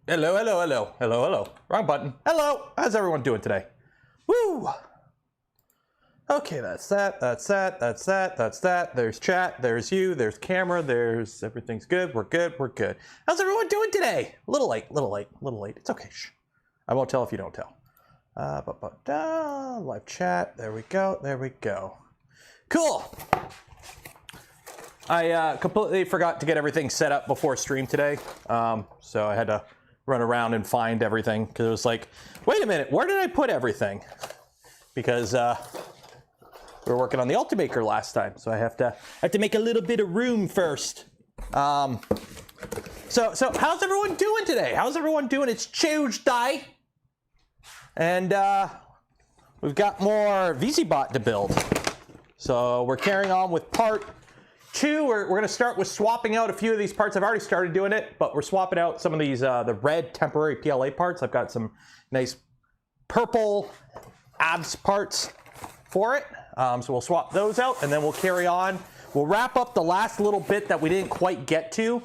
Hello, hello, hello, hello, hello. Wrong button. Hello. How's everyone doing today? Woo. Okay, that's that, that's that, that's that, that's that. There's chat, there's you, there's camera, there's everything's good. We're good, we're good. How's everyone doing today? A little late, little late, little late. It's okay. Shh. I won't tell if you don't tell. Live chat. There we go, there we go. Cool. I completely forgot to get everything set up before stream today. So I had to run around and find everything because it was like, wait a minute, where did I put everything? Because we were working on the Ultimaker last time, so I have to make a little bit of room first. So how's everyone doing today? How's everyone doing? It's Tuesday, and we've got more VzBot to build. So we're carrying on with part 2. We're going to start with swapping out a few of these parts. I've already started doing it, but we're swapping out some of these the red temporary PLA parts. I've got some nice purple abs parts for it. So we'll swap those out, and then we'll carry on. We'll wrap up the last little bit that we didn't quite get to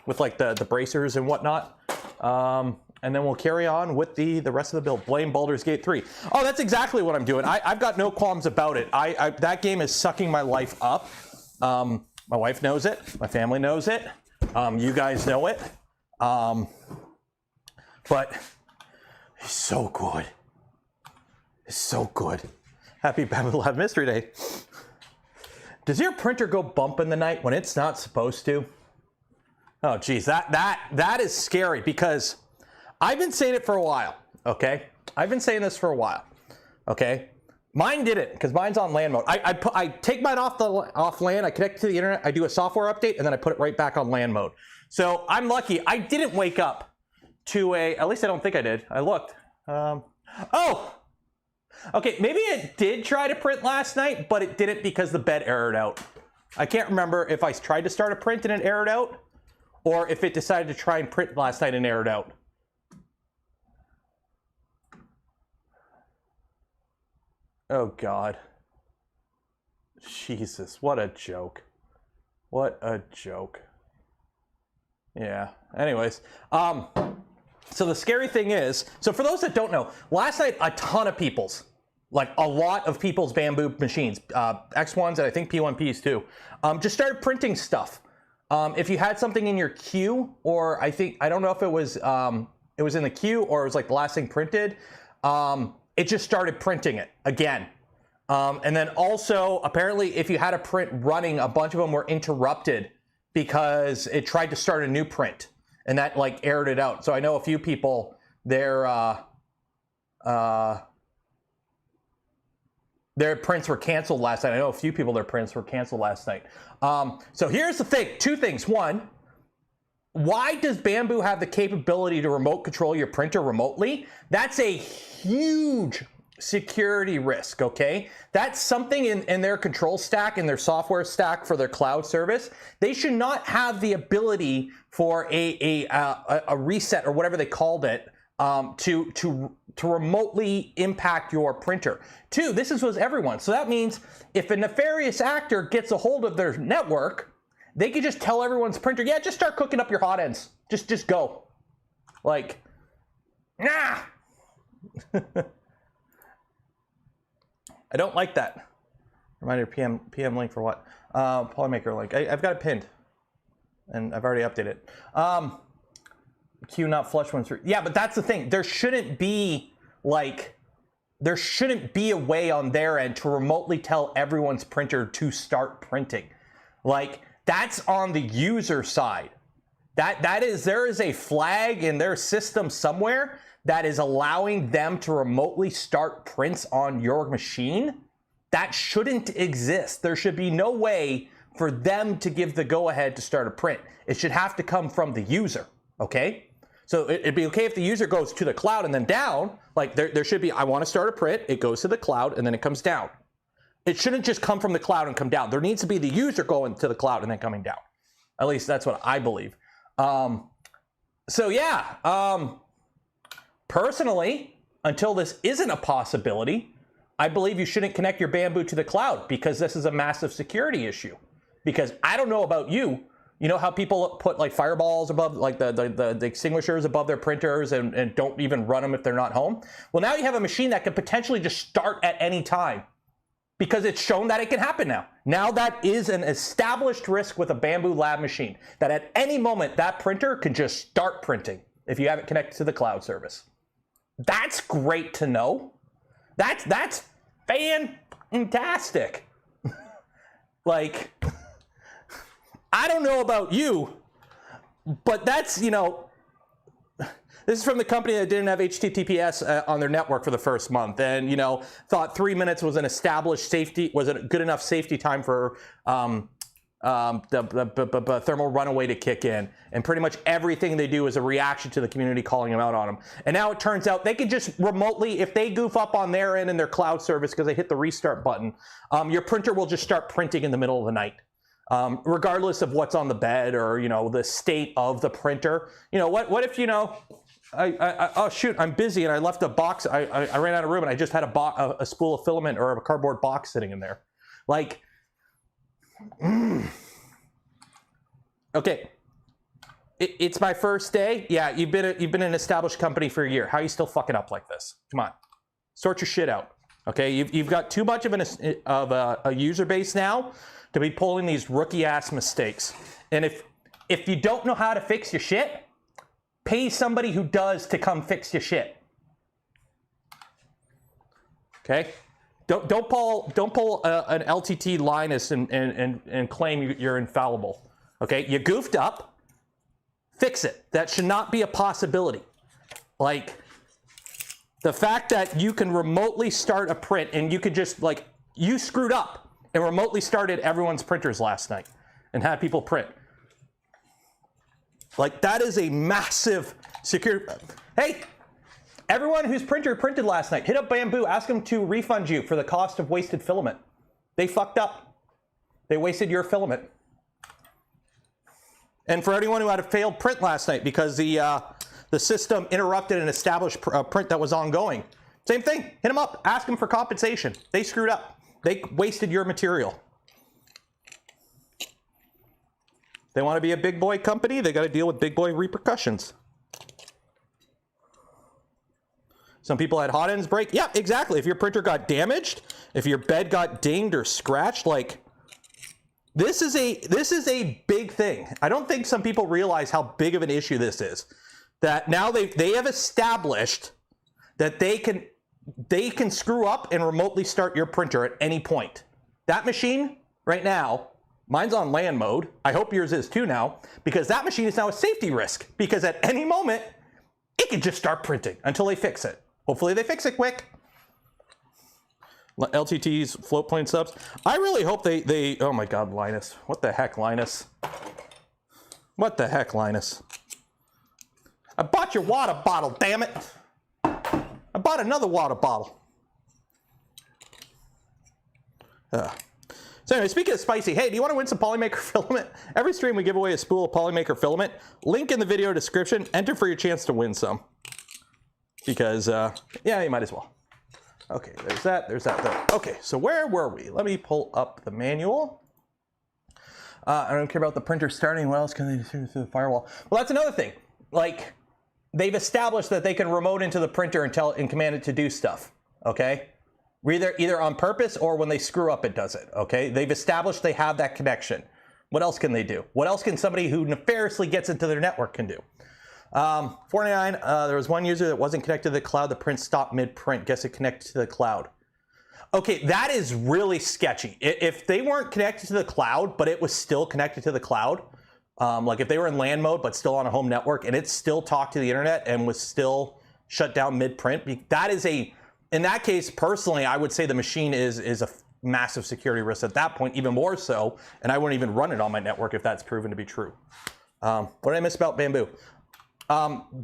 with like the bracers and whatnot. And then we'll carry on with the rest of the build. Blame Baldur's Gate 3. Oh, that's exactly what I'm doing. I've got no qualms about it. That game is sucking my life up. My wife knows it. My family knows it. You guys know it. But it's so good. It's so good. Happy Bambu Lab Mystery Day. Does your printer go bump in the night when it's not supposed to? Oh, geez, that is scary because I've been saying it for a while, okay? I've been saying this for a while, okay? Mine didn't, because mine's on LAN mode. I take mine off LAN, I connect to the internet, I do a software update, and then I put it right back on LAN mode. So I'm lucky. I didn't wake up to at least I don't think I did. I looked. Oh! Okay, maybe it did try to print last night, but it didn't because the bed errored out. I can't remember if I tried to start a print and it errored out, or if it decided to try and print last night and errored out. Oh God. Jesus, what a joke. What a joke. Yeah, anyways. So the scary thing is, so for those that don't know, last night a ton of people's, like a lot of people's Bambu machines, X1s and I think P1Ps too, just started printing stuff. If you had something in your queue, or I don't know if it was in the queue or it was like the last thing printed, it just started printing it again. And then also, apparently, if you had a print running, a bunch of them were interrupted because it tried to start a new print, and that like aired it out. So I know a few people, their prints were canceled last night. I know a few people, their prints were canceled last night. So here's the thing, 2 things. One, why does Bambu have the capability to remote control your printer remotely? That's a huge security risk, okay? That's something in their control stack, in their software stack for their cloud service. They should not have the ability for a reset or whatever they called it to remotely impact your printer. 2, this was everyone. So that means if a nefarious actor gets a hold of their network, they could just tell everyone's printer, yeah, just start cooking up your hot ends. Just go. Like, nah. I don't like that. Reminder PM link for what? Polymaker link. I've got it pinned, and I've already updated it. Queue not flush when through. Yeah, but that's the thing. There shouldn't be a way on their end to remotely tell everyone's printer to start printing. Like, that's on the user side. There is a flag in their system somewhere that is allowing them to remotely start prints on your machine. That shouldn't exist. There should be no way for them to give the go-ahead to start a print. It should have to come from the user, okay? So it'd be okay if the user goes to the cloud and then down. Like there should be, I want to start a print, it goes to the cloud and then it comes down. It shouldn't just come from the cloud and come down. There needs to be the user going to the cloud and then coming down. At least that's what I believe. So yeah, personally, until this isn't a possibility, I believe you shouldn't connect your Bambu to the cloud because this is a massive security issue. Because I don't know about you, You know how people put like fireballs above, like the extinguishers above their printers and don't even run them if they're not home? Well, now you have a machine that could potentially just start at any time because it's shown that it can happen now. Now that is an established risk with a Bambu Lab machine, that at any moment that printer can just start printing if you have it connected to the cloud service. That's great to know. That's fantastic. Like, I don't know about you, but that's, you know, this is from the company that didn't have HTTPS on their network for the first month, and, you know, thought 3 minutes was an established safety, was a good enough safety time for the thermal runaway to kick in, and pretty much everything they do is a reaction to the community calling them out on them. And now it turns out they can just remotely, if they goof up on their end in their cloud service because they hit the restart button, your printer will just start printing in the middle of the night. Regardless of what's on the bed or, you know, the state of the printer. You know, what if, you know, oh shoot, I'm busy and I left a box, I ran out of room and I just had a spool of filament or a cardboard box sitting in there. Like, okay, it's my first day. Yeah, you've been an established company for a year. How are you still fucking up like this? Come on, sort your shit out. Okay, you've got too much of a user base now to be pulling these rookie-ass mistakes. And if you don't know how to fix your shit, pay somebody who does to come fix your shit. Okay? Don't pull an LTT Linus and claim you're infallible. Okay? You goofed up. Fix it. That should not be a possibility. Like, the fact that you can remotely start a print and you could just, like, you screwed up and remotely started everyone's printers last night and had people print. Like, that is a massive security. Hey, everyone whose printer printed last night, hit up Bambu, ask them to refund you for the cost of wasted filament. They fucked up. They wasted your filament. And for anyone who had a failed print last night because the system interrupted an established print that was ongoing, same thing. Hit them up, ask them for compensation. They screwed up. They wasted your material. They want to be a big boy company, they got to deal with big boy repercussions. Some people had hot ends break. Yeah, exactly. If your printer got damaged, if your bed got dinged or scratched, like, this is a big thing. I don't think some people realize how big of an issue this is. That now they have established that they can screw up and remotely start your printer at any point. That machine right now, mine's on LAN mode. I hope yours is too now, because that machine is now a safety risk, because at any moment it can just start printing until they fix it. Hopefully they fix it quick. LTT's float plane subs. I really hope they oh my God, Linus. What the heck, Linus? What the heck, Linus? I bought your water bottle, damn it. I bought another water bottle. So anyway, speaking of spicy, hey, do you want to win some Polymaker filament? Every stream we give away a spool of Polymaker filament. Link in the video description. Enter for your chance to win some. Because, yeah, you might as well. Okay, there's that, there. Okay, so where were we? Let me pull up the manual. I don't care about the printer starting. What else can they do through the firewall? Well, that's another thing. Like, they've established that they can remote into the printer and command it to do stuff, okay? Either on purpose or when they screw up, it does it, okay? They've established they have that connection. What else can they do? What else can somebody who nefariously gets into their network can do? 49, there was one user that wasn't connected to the cloud. The print stopped mid-print. Guess it connected to the cloud. Okay, that is really sketchy. If they weren't connected to the cloud, but it was still connected to the cloud, like if they were in LAN mode, but still on a home network, and it still talked to the internet and was still shut down mid-print, that is in that case, personally, I would say the machine is a massive security risk at that point, even more so, and I wouldn't even run it on my network if that's proven to be true. What did I miss about Bambu?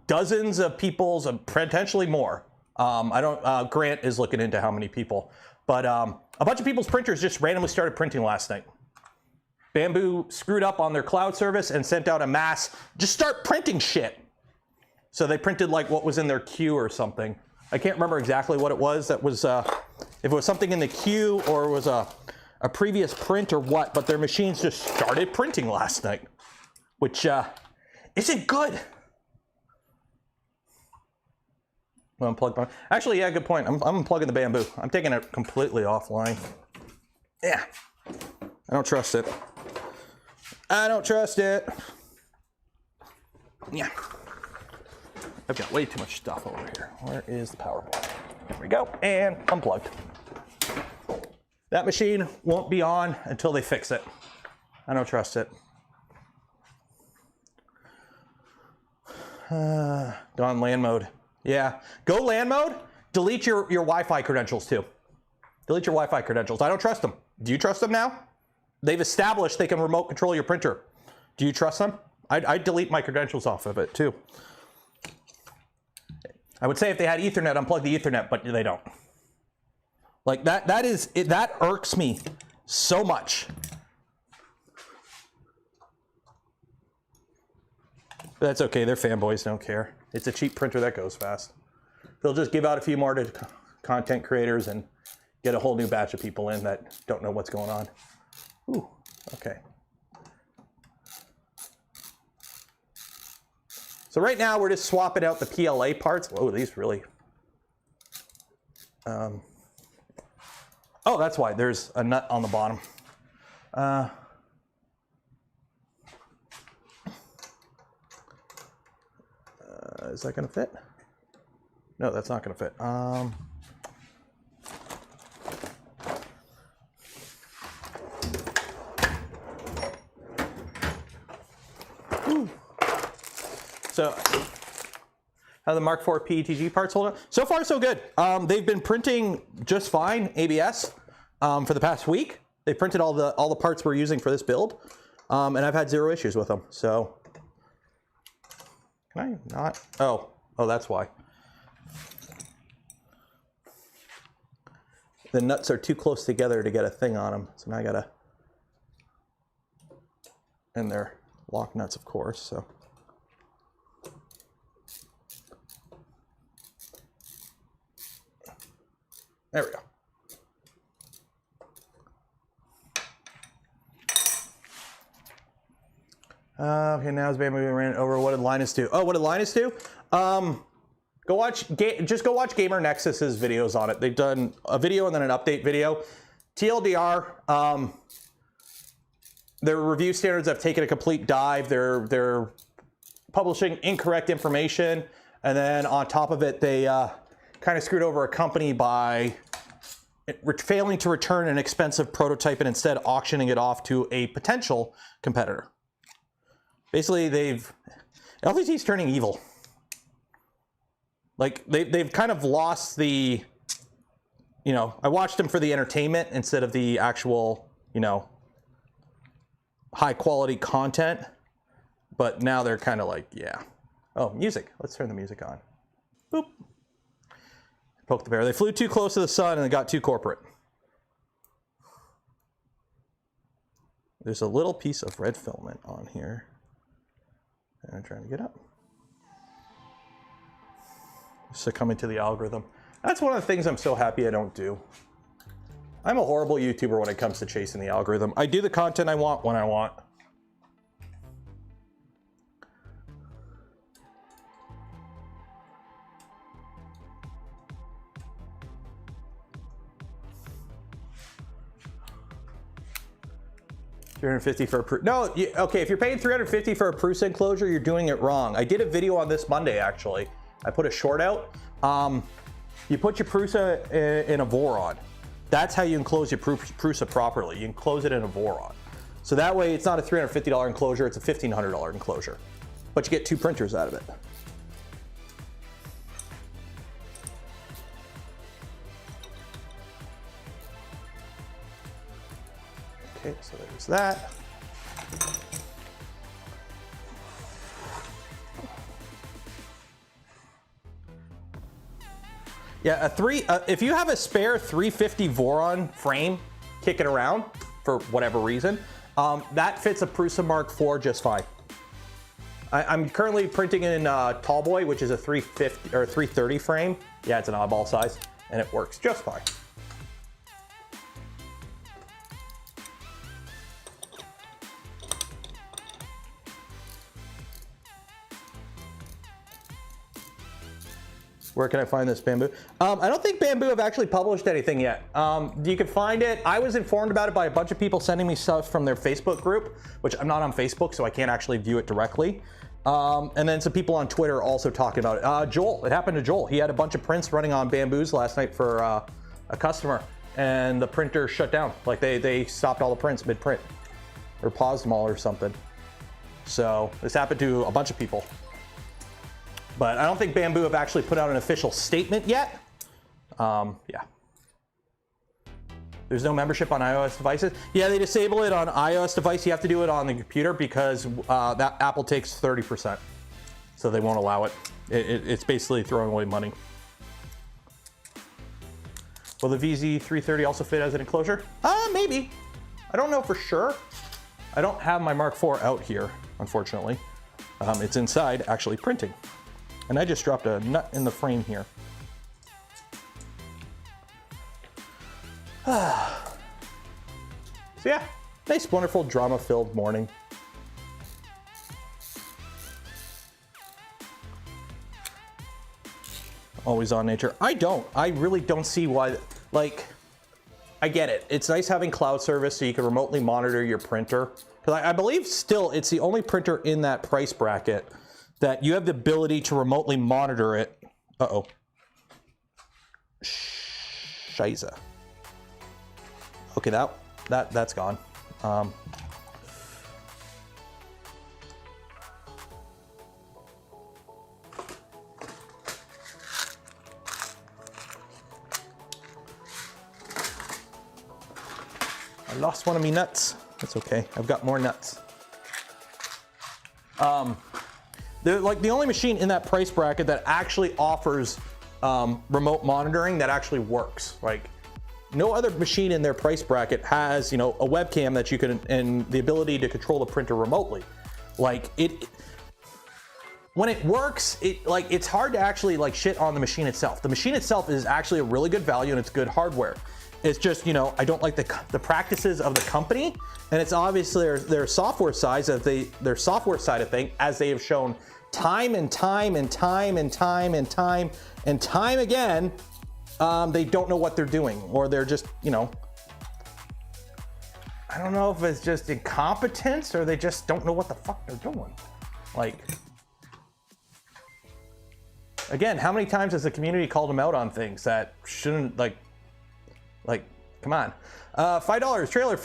Dozens of people's, potentially more. Grant is looking into how many people, but a bunch of people's printers just randomly started printing last night. Bambu screwed up on their cloud service and sent out a mass, just start printing shit. So they printed like what was in their queue or something. I can't remember exactly what it was. That was, if it was something in the queue or it was a previous print or what, but their machines just started printing last night. which isn't good. Unplug my, actually, yeah, good point. I'm unplugging the Bambu. I'm taking it completely offline. Yeah, I don't trust it. I don't trust it. Yeah. I've got way too much stuff over here. Where is the power board? There we go, and unplugged. That machine won't be on until they fix it. I don't trust it. Gone LAN mode. Yeah, go LAN mode, delete your Wi-Fi credentials too. Delete your Wi-Fi credentials. I don't trust them. Do you trust them now? They've established they can remote control your printer. Do you trust them? I'd delete my credentials off of it too. I would say if they had Ethernet, unplug the Ethernet, but they don't. Like that irks me so much. But that's okay, they're fanboys, don't care. It's a cheap printer that goes fast. They'll just give out a few more to content creators and get a whole new batch of people in that don't know what's going on. Ooh, okay. So right now we're just swapping out the PLA parts. Whoa, these really... oh, that's why there's a nut on the bottom. Is that gonna fit? No, that's not gonna fit. So, how the Mark IV PETG parts hold up? So far, so good. They've been printing just fine, ABS, for the past week. They printed all the parts we're using for this build, and I've had zero issues with them. So, can I not? Oh, that's why. The nuts are too close together to get a thing on them, so now I gotta. And they're lock nuts, of course. So. There we go. Okay, now it's Bambu ran over. What did Linus do? Oh, what did Linus do? Just go watch Gamer Nexus's videos on it. They've done a video and then an update video. TLDR, their review standards have taken a complete dive. They're publishing incorrect information, and then on top of it, they kind of screwed over a company by failing to return an expensive prototype and instead auctioning it off to a potential competitor. Basically, LTT's turning evil. Like, they've kind of lost the, I watched them for the entertainment instead of the actual, high quality content. But now they're kind of like, yeah. Oh, music. Let's turn the music on. Boop. Poke the bear. They flew too close to the sun and they got too corporate. There's a little piece of red filament on here. And I'm trying to get up. Succumbing to the algorithm. That's one of the things I'm so happy I don't do. I'm a horrible YouTuber when it comes to chasing the algorithm. I do the content I want when I want. $350 for a Prusa. No, okay, if you're paying $350 for a Prusa enclosure, you're doing it wrong. I did a video on this Monday, actually. I put a short out. You put your Prusa in a Voron. That's how you enclose your Prusa properly. You enclose it in a Voron. So that way it's not a $350 enclosure, it's a $1,500 enclosure. But you get two printers out of it. Okay, so there's that. Yeah, if you have a spare 350 Voron frame kicking around for whatever reason, that fits a Prusa Mark IV just fine. I'm currently printing in Tallboy, which is a 350 or 330 frame. Yeah, it's an oddball size, and it works just fine. Where can I find this Bambu? I don't think Bambu have actually published anything yet. You can find it. I was informed about it by a bunch of people sending me stuff from their Facebook group, which I'm not on Facebook, so I can't actually view it directly. And then some people on Twitter also talking about it. Joel, it happened to Joel. He had a bunch of prints running on Bambus last night for a customer, and the printer shut down. Like they stopped all the prints mid-print, or paused them all or something. So this happened to a bunch of people. But I don't think Bambu have actually put out an official statement yet. Yeah. There's no membership on iOS devices. Yeah, they disable it on iOS device. You have to do it on the computer because that Apple takes 30%. So they won't allow it. It's basically throwing away money. Will the VZ330 also fit as an enclosure? Maybe. I don't know for sure. I don't have my Mark IV out here, unfortunately. It's inside actually printing. And I just dropped a nut in the frame here. So yeah, nice, wonderful, drama-filled morning. Always on nature. I really don't see why, like, I get it. It's nice having cloud service so you can remotely monitor your printer. Because I believe still it's the only printer in that price bracket that you have the ability to remotely monitor it. Uh-oh. Shiza. Okay, that's gone. I lost one of me nuts. That's okay. I've got more nuts. They're like the only machine in that price bracket that actually offers remote monitoring that actually works. Like no other machine in their price bracket has, you know, a webcam that you can, and the ability to control the printer remotely. Like when it works, it's hard to actually like shit on the machine itself. The machine itself is actually a really good value and it's good hardware. It's just, you know, I don't like the practices of the company, and it's obviously their software side of their software side of things, as they have shown time and time and time and time and time and time again, they don't know what they're doing, or they're just, you know, I don't know if it's just incompetence or they just don't know what the fuck they're doing. Like, again, how many times has the community called them out on things that shouldn't, like, come on. $5 trail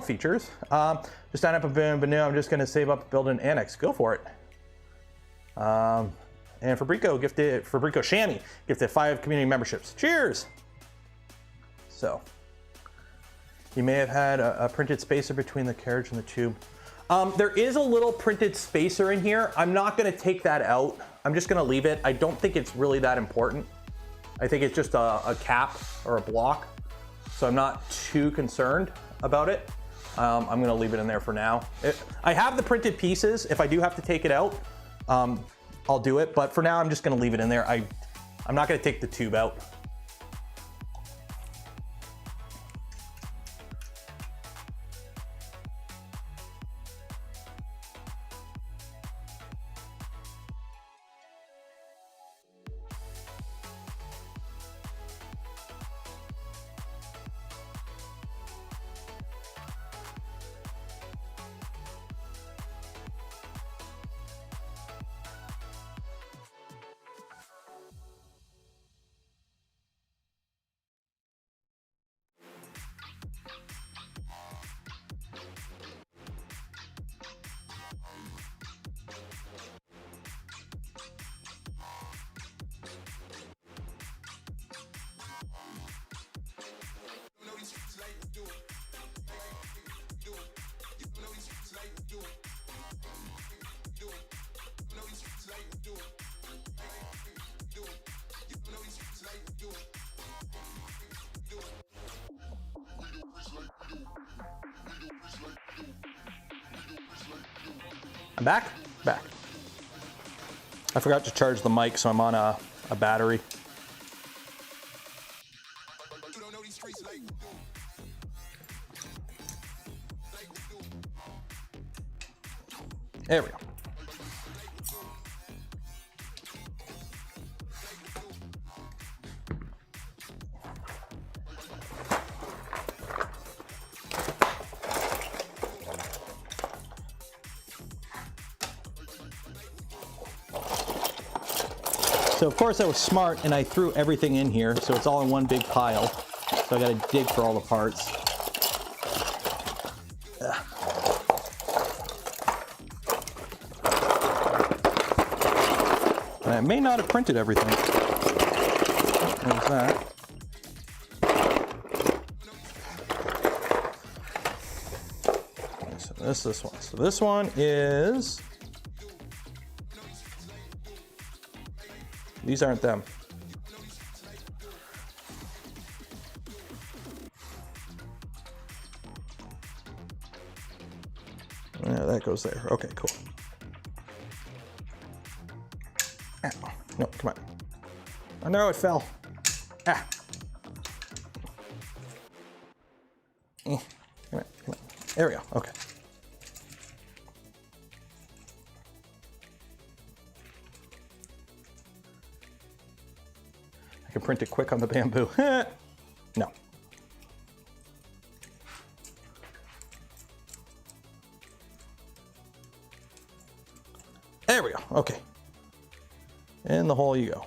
features. Just sign up a boom, but no, I'm just gonna save up, build an annex. Go for it. And Fabrico Shammy gifted 5 community memberships. Cheers. So, you may have had a printed spacer between the carriage and the tube. There is a little printed spacer in here. I'm not gonna take that out. I'm just gonna leave it. I don't think it's really that important. I think it's just a cap or a block, so I'm not too concerned about it. I'm gonna leave it in there for now. I have the printed pieces. If I do have to take it out, I'll do it, but for now I'm just gonna leave it in there. I'm not gonna take the tube out. I'm back? Back. I forgot to charge the mic, so I'm on a battery. There we go. So of course I was smart and I threw everything in here, so it's all in one big pile. So I gotta dig for all the parts. And I may not have printed everything. There's that. Okay, so this one. So this one is... These aren't them. Yeah, that goes there. Okay, cool. Ah, no, come on. Oh no, it fell. Ah. Come on, come on. There we go. Okay. I can print it quick on the Bambu. No. There we go. Okay. In the hole you go.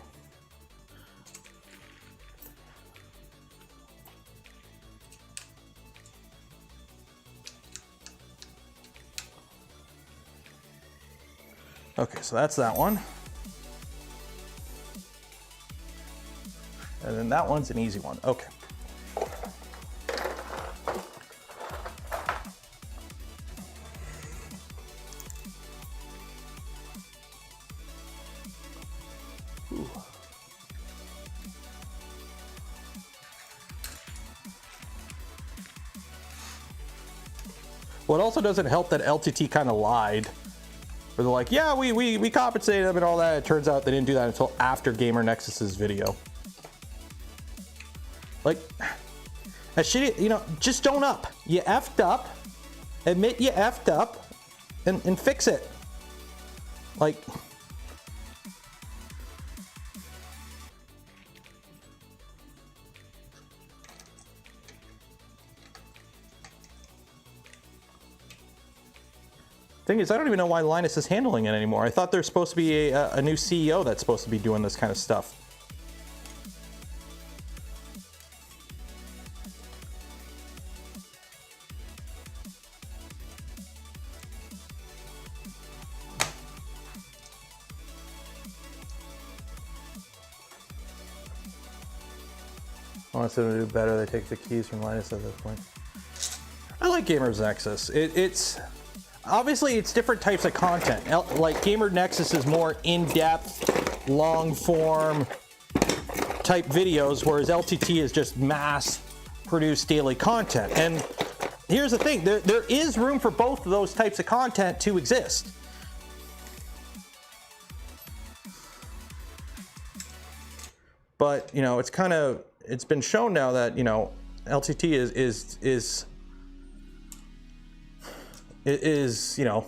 Okay, so that's that one. And then that one's an easy one. Okay. Ooh. Well, it also doesn't help that LTT kind of lied. Where they're like, yeah, we compensated them and all that. It turns out they didn't do that until after Gamer Nexus's video. Like, that shit, you know, just own up. You effed up, admit you effed up, and fix it. Like, thing is, I don't even know why Linus is handling it anymore. I thought there's supposed to be a new CEO that's supposed to be doing this kind of stuff. I want them to do better. They take the keys from Linus at this point. I like Gamer Nexus. It's obviously it's different types of content. Like Gamer Nexus is more in-depth, long-form type videos, whereas LTT is just mass-produced daily content. And here's the thing: there is room for both of those types of content to exist. But you know, it's been shown now that, you know, LTT is you know,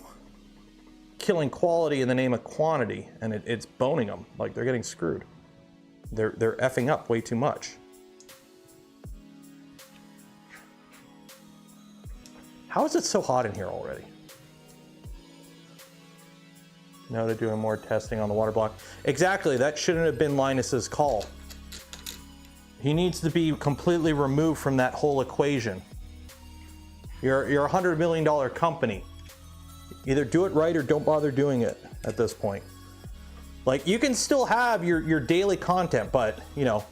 killing quality in the name of quantity, and it's boning them. Like, they're getting screwed. They're effing up way too much. How is it so hot in here already? Now they're doing more testing on the water block. Exactly, that shouldn't have been Linus's call. He needs to be completely removed from that whole equation. You're a $100 million company. Either do it right or don't bother doing it at this point. Like, you can still have your daily content, but, you know,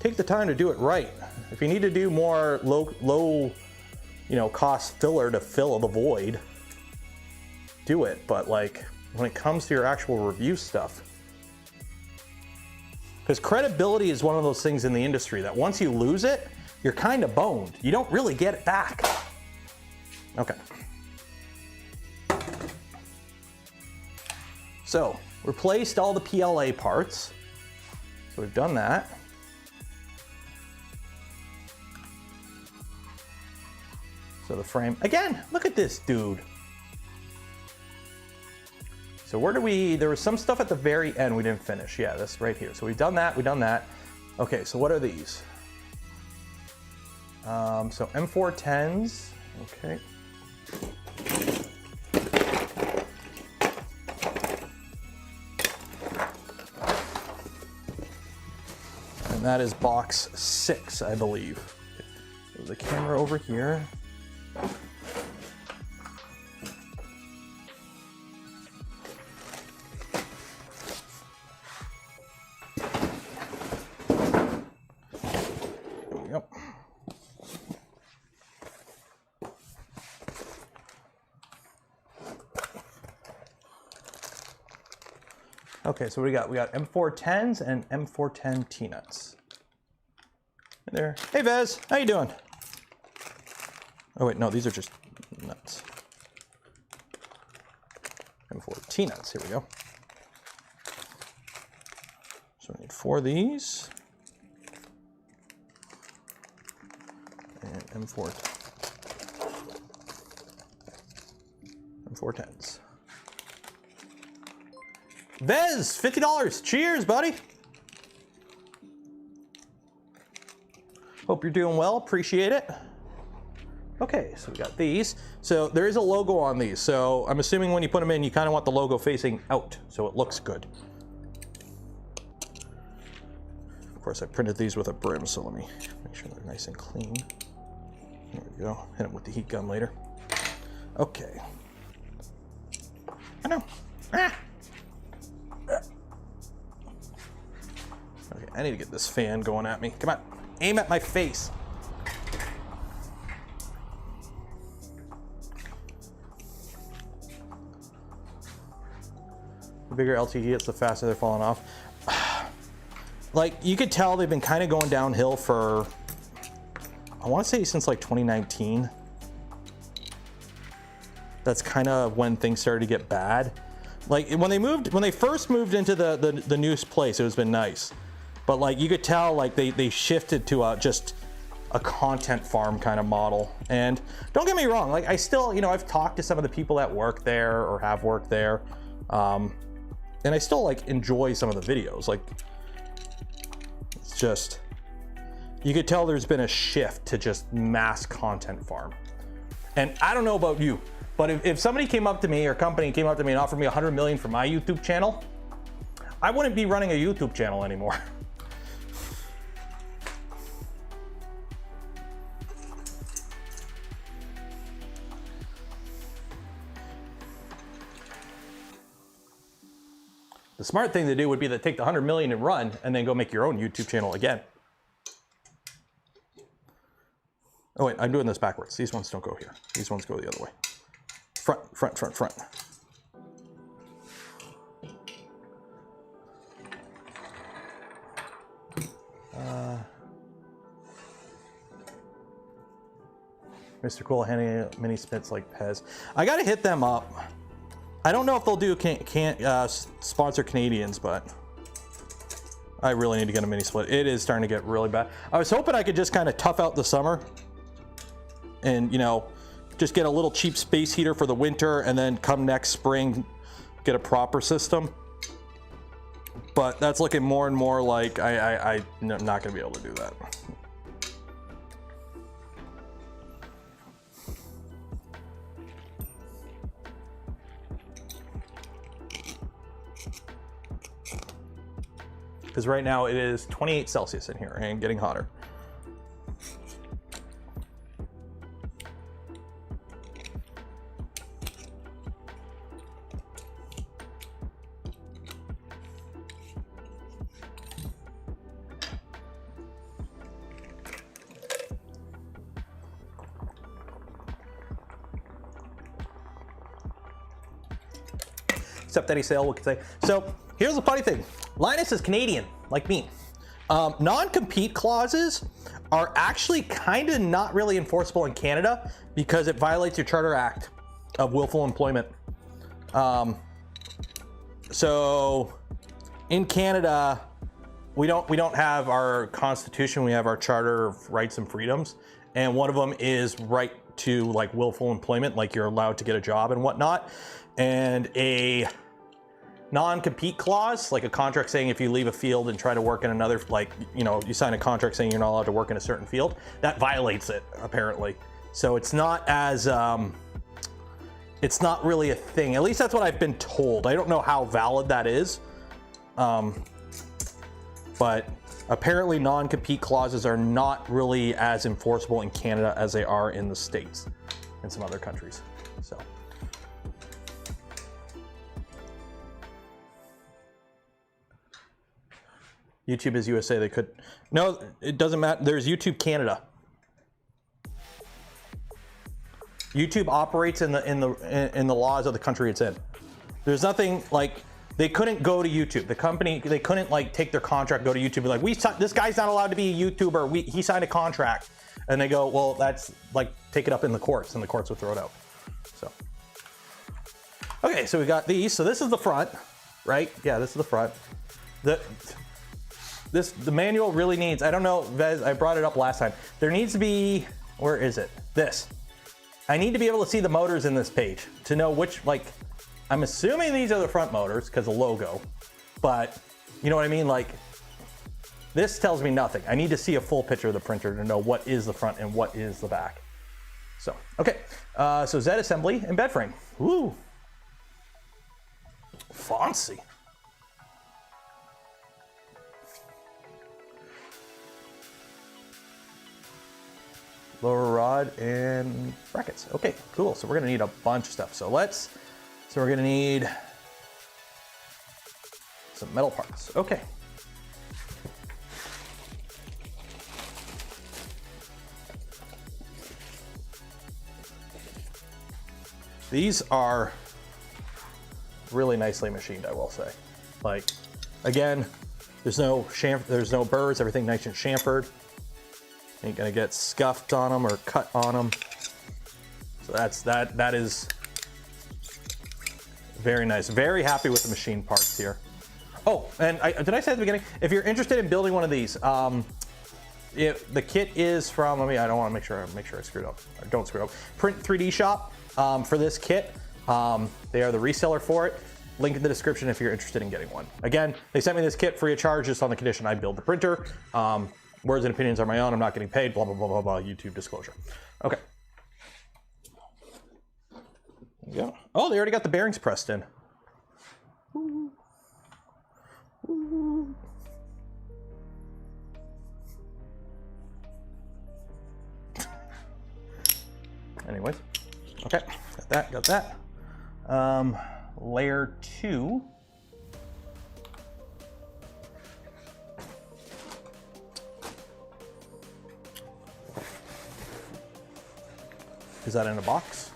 take the time to do it right. If you need to do more low, you know, cost filler to fill the void, do it. But like, when it comes to your actual review stuff, because credibility is one of those things in the industry that once you lose it, you're kind of boned. You don't really get it back. Okay. So, replaced all the PLA parts. So we've done that. So the frame, again, look at this dude. So where do there was some stuff at the very end we didn't finish. Yeah, this right here. So we've done that, Okay, so what are these? So M410s, okay. And that is box 6, I believe. So the camera over here. There we go. Okay, so what do we got? We got M410s and M410 T-nuts. Hey there. Hey Vez, how you doing? Oh wait, no, these are just nuts. M4 T-nuts, here we go. So we need 4 of these. And M410s. Vez, $50. Cheers, buddy. Hope you're doing well. Appreciate it. Okay, so we got these. So there is a logo on these. So I'm assuming when you put them in, you kind of want the logo facing out so it looks good. Of course, I printed these with a brim, so let me make sure they're nice and clean. There we go. Hit them with the heat gun later. Okay. I know. Ah! Okay, I need to get this fan going at me. Come on, aim at my face. The bigger LT hits, the faster they're falling off. Like, you could tell they've been kind of going downhill for, I want to say since like 2019. That's kind of when things started to get bad. Like when they first moved into the new place, it was been nice. But like you could tell, like they shifted to just a content farm kind of model. And don't get me wrong, like I still, you know, I've talked to some of the people that work there or have worked there, and I still like enjoy some of the videos. Like it's just, you could tell there's been a shift to just mass content farm. And I don't know about you, but if somebody came up to me or a company came up to me and offered me $100 million for my YouTube channel, I wouldn't be running a YouTube channel anymore. The smart thing to do would be to take the $100 million and run, and then go make your own YouTube channel again. Oh wait, I'm doing this backwards. These ones don't go here. These ones go the other way. Front, front, front, front. Mr. Cool handing mini spits like Pez. I gotta hit them up. I don't know if they'll do sponsor Canadians, but I really need to get a mini split. It is starting to get really bad. I was hoping I could just kind of tough out the summer and, you know, just get a little cheap space heater for the winter, and then come next spring, get a proper system. But that's looking more and more like I'm not gonna be able to do that. Because right now it is 28 Celsius in here and getting hotter. Except any sale, we could say. So here's the funny thing. Linus is Canadian, like me. Non-compete clauses are actually kind of not really enforceable in Canada because it violates your Charter Act of willful employment. So in Canada, we don't have our Constitution. We have our Charter of Rights and Freedoms, and one of them is right to like willful employment, like you're allowed to get a job and whatnot. And a non-compete clause, like a contract saying if you leave a field and try to work in another, like, you know, you sign a contract saying you're not allowed to work in a certain field, that violates it apparently. So it's not as, it's not really a thing. At least that's what I've been told. I don't know how valid that is. But but apparently non-compete clauses are not really as enforceable in Canada as they are in the States and some other countries. So. YouTube is USA. They could. No, it doesn't matter. There's YouTube Canada. YouTube operates in the laws of the country it's in. There's nothing like they couldn't go to YouTube. The company, they couldn't like take their contract, go to YouTube, and like this guy's not allowed to be a YouTuber. He signed a contract, and they go, well, that's like take it up in the courts, and the courts would throw it out. So okay, so we got these. So this is the front, right? Yeah, this is the front. The manual really needs, I don't know, Vez, I brought it up last time. There needs to be, where is it? This. I need to be able to see the motors in this page to know which, like, I'm assuming these are the front motors because the logo, but you know what I mean? Like, this tells me nothing. I need to see a full picture of the printer to know what is the front and what is the back. So, okay. So Z assembly and bed frame. Woo. Fancy. Lower rod and brackets. Okay, cool. So we're gonna need a bunch of stuff. So we're gonna need some metal parts. Okay. These are really nicely machined, I will say. Like, again, there's no burrs, everything nice and chamfered. Ain't gonna get scuffed on them or cut on them. So that is very nice. Very happy with the machine parts here. Oh, and did I say at the beginning, if you're interested in building one of these, the kit is from, I don't want to make sure I screwed up. Or don't screw up. Print 3D Shop for this kit. They are the reseller for it. Link in the description if you're interested in getting one. Again, they sent me this kit free of charge just on the condition I build the printer. Words and opinions are my own. I'm not getting paid. Blah, blah, blah, blah, blah. YouTube disclosure. Okay. There you go. Oh, they already got the bearings pressed in. Ooh. Ooh. Anyways. Okay. Got that. Layer 2. Is that in a box?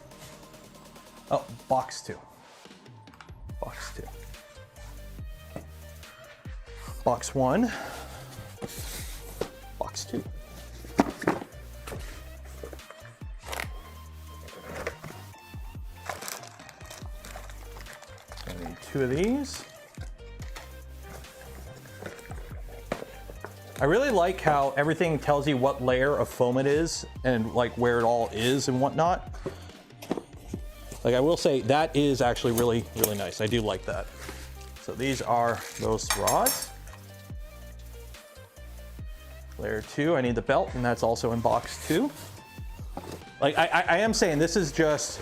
Oh, box 2. Box 2. Box 1. Box 2. I need 2 of these. I really like how everything tells you what layer of foam it is and like where it all is and whatnot. Like, I will say that is actually really, really nice. I do like that. So these are those rods. Layer 2, I need the belt, and that's also in box 2. Like, I am saying this is just,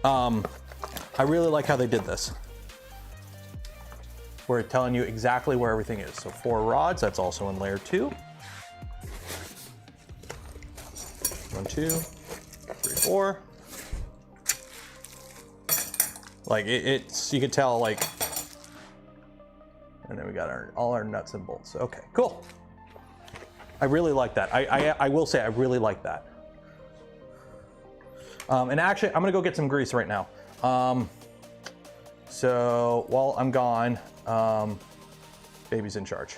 I really like how they did this. We're telling you exactly where everything is. So 4 rods, that's also in layer 2. 1, 2, 3, 4. Like it's, you can tell, like, and then we got all our nuts and bolts. Okay, cool. I really like that. I will say I really like that. And actually, I'm gonna go get some grease right now. So while I'm gone, baby's in charge.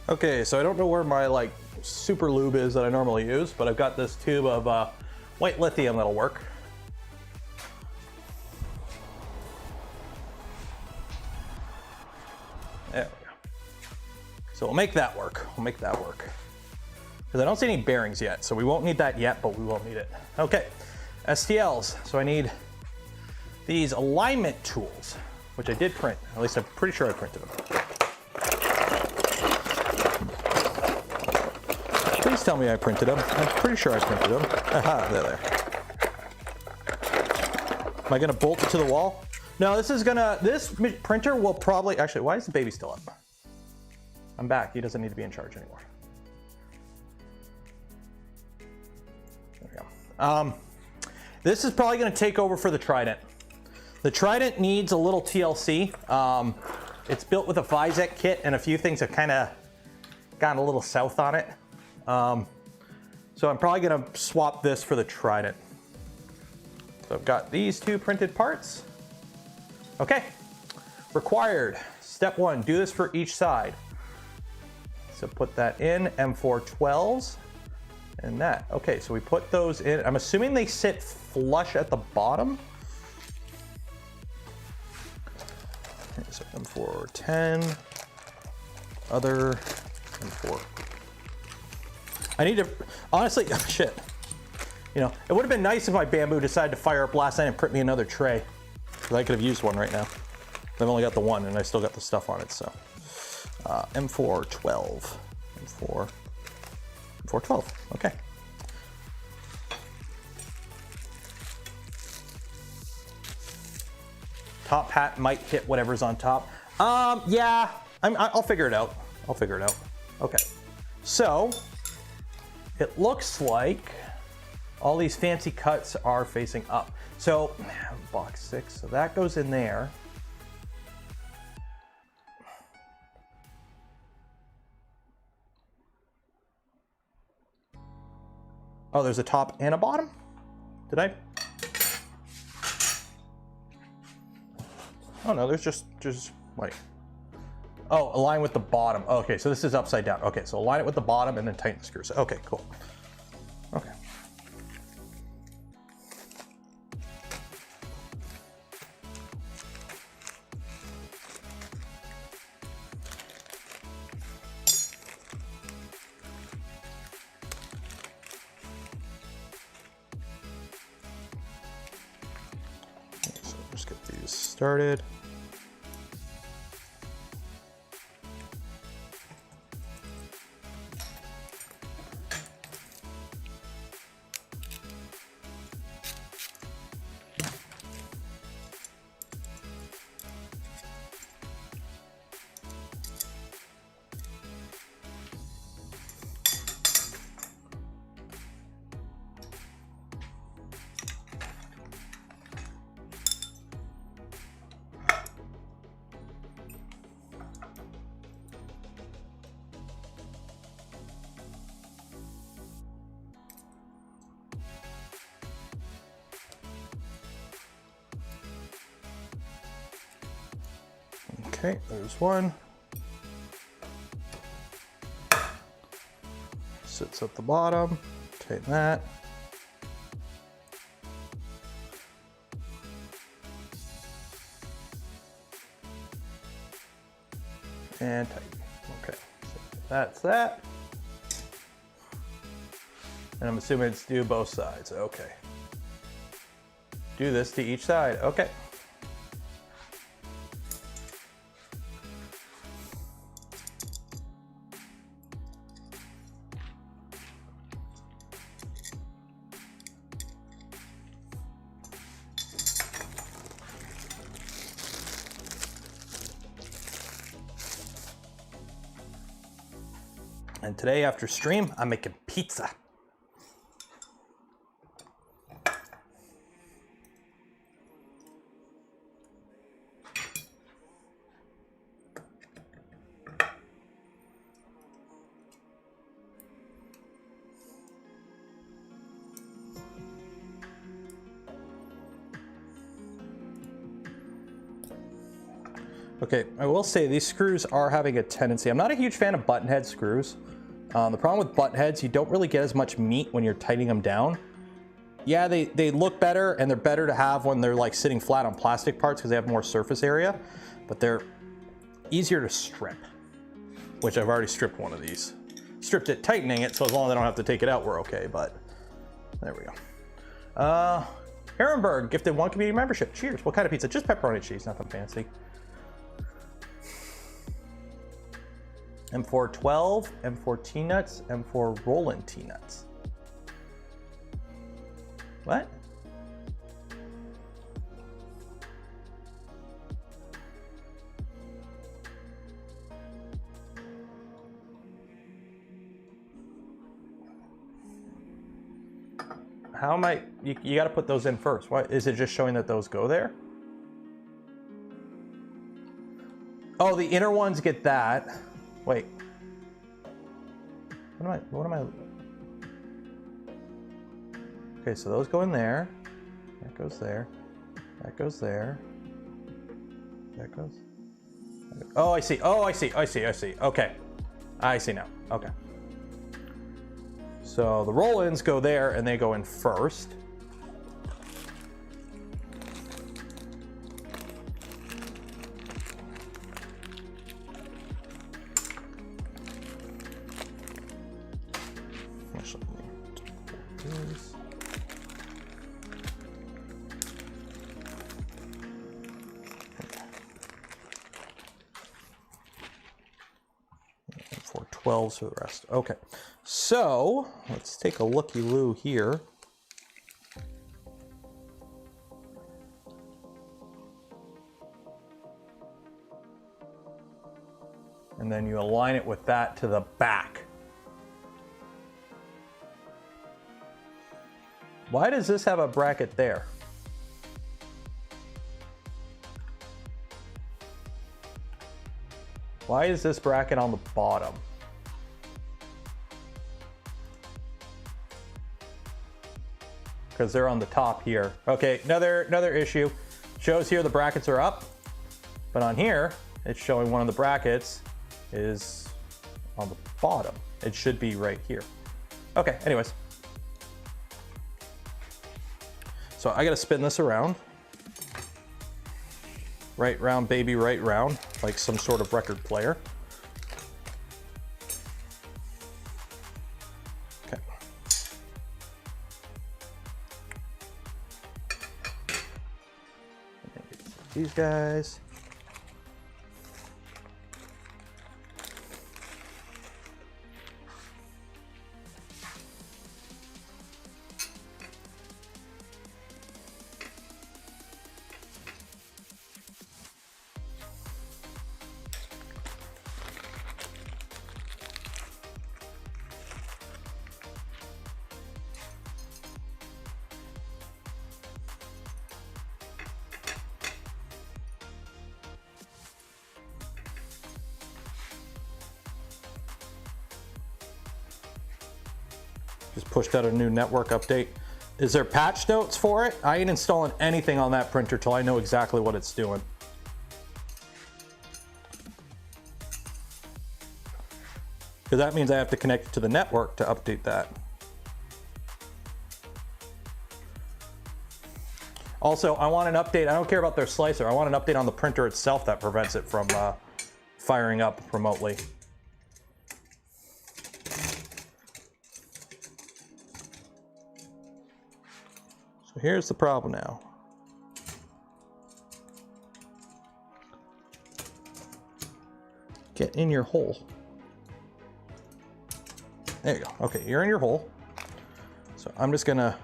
Okay, so I don't know where my like super lube is that I normally use, but I've got this tube of white lithium that'll work. There we go. So we'll make that work. We'll make that work. Because I don't see any bearings yet, so we won't need that yet, but we will need it. Okay, STLs. So I need these alignment tools, which I did print. At least I'm pretty sure I printed them. Please tell me I printed them. I'm pretty sure I printed them. Aha, there. Am I gonna bolt it to the wall? No, this printer will probably, actually, why is the baby still up? I'm back, he doesn't need to be in charge anymore. There we go. This is probably gonna take over for the Trident. The Trident needs a little TLC. It's built with a VzBot kit and a few things have kind of gotten a little south on it. So I'm probably gonna swap this for the Trident. So I've got these two printed parts. Okay, required. Step 1, do this for each side. So put that in, M412s, and that. Okay, so we put those in. I'm assuming they sit flush at the bottom. Okay, so M410, other, M4. I need to, honestly, oh shit. You know, it would have been nice if my Bambu decided to fire up last night and print me another tray. Because I could have used one right now. I've only got the one and I still got the stuff on it, so. M412. M412, okay. Top hat might hit whatever's on top. Yeah, I'll figure it out. I'll figure it out. Okay, so it looks like all these fancy cuts are facing up. So box 6, so that goes in there. Oh, there's a top and a bottom? Did I? Oh no, there's just like, oh, align with the bottom. Okay, so this is upside down. Okay, so align it with the bottom and then tighten the screws. Okay, cool. Okay. So just get these started. Okay, there's one. Sits at the bottom, tighten that. And tighten, okay, so that's that. And I'm assuming it's do both sides, okay. Do this to each side, okay. And today after stream, I'm making pizza. Okay, I will say these screws are having a tendency. I'm not a huge fan of button head screws. The problem with button heads, you don't really get as much meat when you're tightening them down. Yeah, they look better, and they're better to have when they're like sitting flat on plastic parts because they have more surface area, but they're easier to strip, which I've already stripped one of these. Stripped it, tightening it, so as long as I don't have to take it out, we're okay, but there we go. Herrenberg gifted 1 community membership. Cheers. What kind of pizza? Just pepperoni cheese, nothing fancy. M4 12, M4 T-nuts, M4 Rollin T-nuts. What? How am I, you got to put those in first. What, is it just showing that those go there? Oh, the inner ones get that. Wait. What am I? Okay, so those go in there. That goes there. That goes there. That goes. Oh, I see. Oh, I see. I see. I see. Okay. I see now. Okay. So the roll-ins go there and they go in first. For 12s for the rest. Okay, so let's take a looky-loo here. And then you align it with that to the back. Why does this have a bracket there? Why is this bracket on the bottom? Because they're on the top here. Okay, another issue. Shows here the brackets are up, but on here, it's showing one of the brackets is on the bottom. It should be right here. Okay, anyways. So I gotta spin this around. Right round, baby, right round, like some sort of record player. Okay. These guys. Just pushed out a new network update. Is there patch notes for it? I ain't installing anything on that printer till I know exactly what it's doing. Because that means I have to connect it to the network to update that. Also, I want an update. I don't care about their slicer. I want an update on the printer itself that prevents it from firing up remotely. So here's the problem now. Get in your hole. There you go. Okay, you're in your hole. So I'm just gonna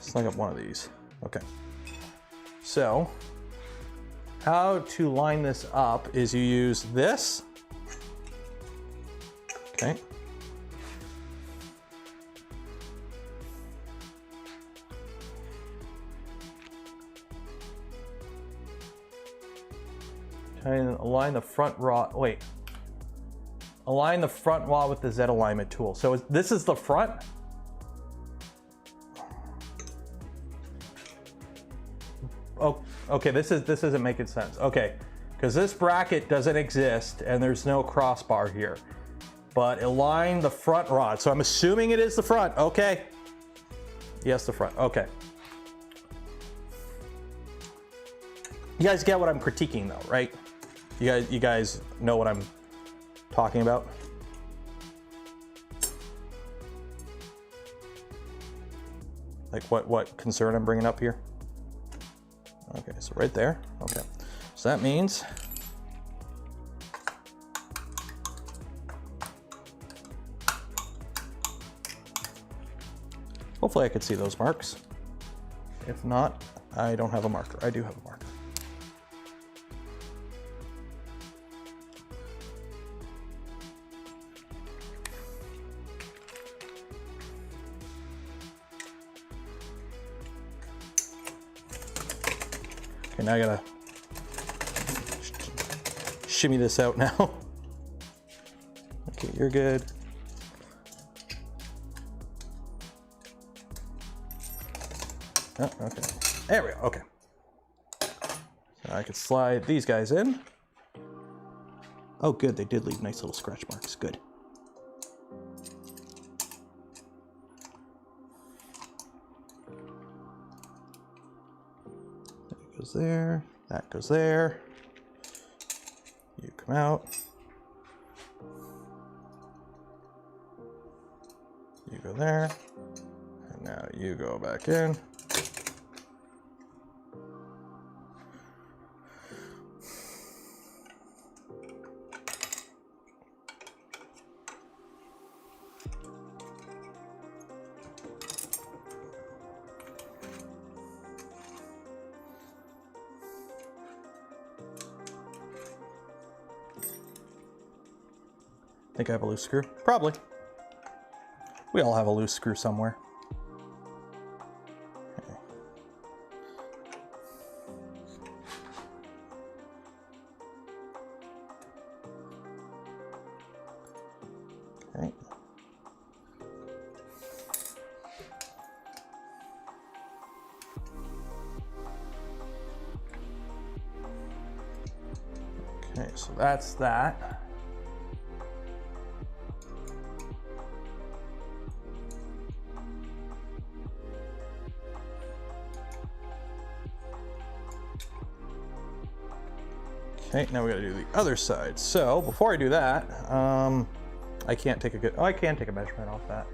slung up one of these. Okay. So how to line this up is you use this. Okay. And align the front rod. Wait. Align the front rod with the Z alignment tool. So this is the front. Oh, okay. This isn't making sense. Okay, because this bracket doesn't exist and there's no crossbar here. But align the front rod. So I'm assuming it is the front. Okay. Yes, the front. Okay. You guys get what I'm critiquing though, right? You guys know what I'm talking about? Like what concern I'm bringing up here? Okay, so right there. Okay. So that means hopefully I could see those marks. If not, I don't have a marker. I do have a marker. Okay, now I gotta shimmy this out now. Okay, you're good. Oh, okay, there we go, okay. So I could slide these guys in. Oh good, they did leave nice little scratch marks, good. That goes there, that goes there. You come out. You go there, and now you go back in. Think I have a loose screw? Probably. We all have a loose screw somewhere. Okay. Okay, so that's that. Okay, now we gotta do the other side. So before I do that, I can't take a good, oh, I can take a measurement off that.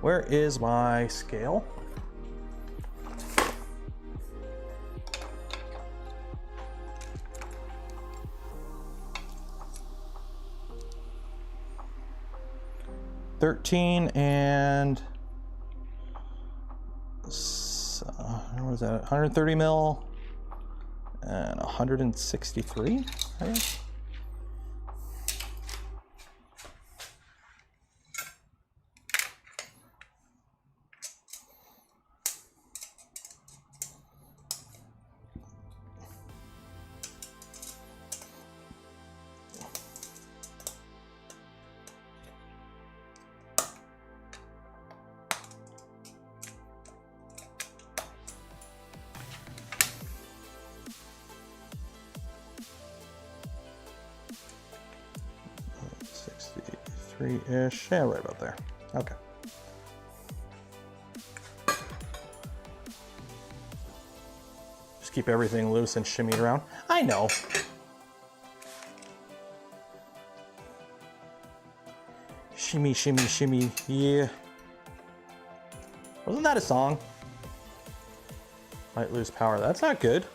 Where is my scale? $13 and what is that? 130 mil. And 163, I guess. Ish, yeah, right about there. Okay. Just keep everything loose and shimmy around. I know. Shimmy, shimmy, shimmy, yeah. Wasn't that a song? Might lose power. That's not good.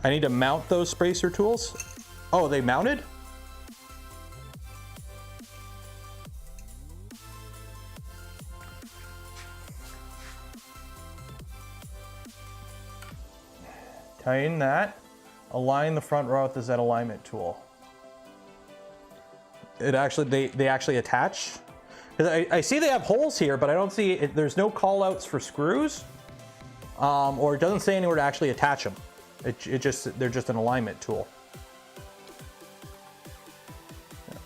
I need to mount those spracer tools. Oh, they mounted? Tighten that. Align the front raw with the Z alignment tool. It actually, they actually attach. 'Cause I see they have holes here, but I don't see it. There's no call outs for screws, or it doesn't say anywhere to actually attach them. They're just an alignment tool.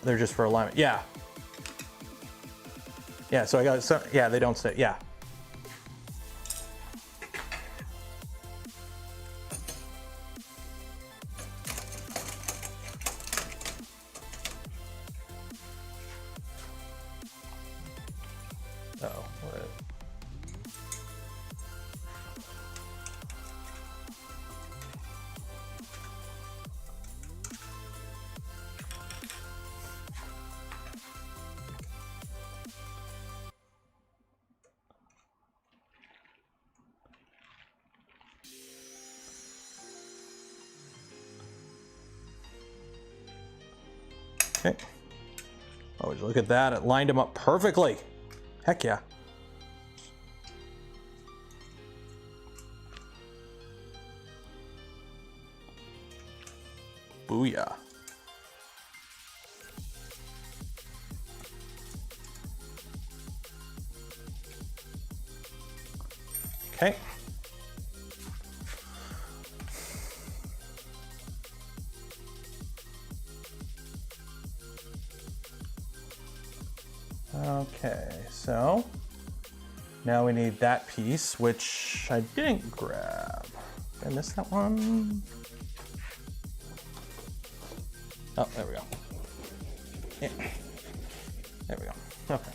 They're just for alignment. Yeah. Yeah, so I got some, yeah, they don't say, yeah. Uh-oh. Okay. Oh, look at that. It lined them up perfectly. Heck yeah. Booyah. Okay. Okay, so now we need that piece, which I didn't grab. Did I miss that one? Oh, there we go. Yeah. There we go. Okay.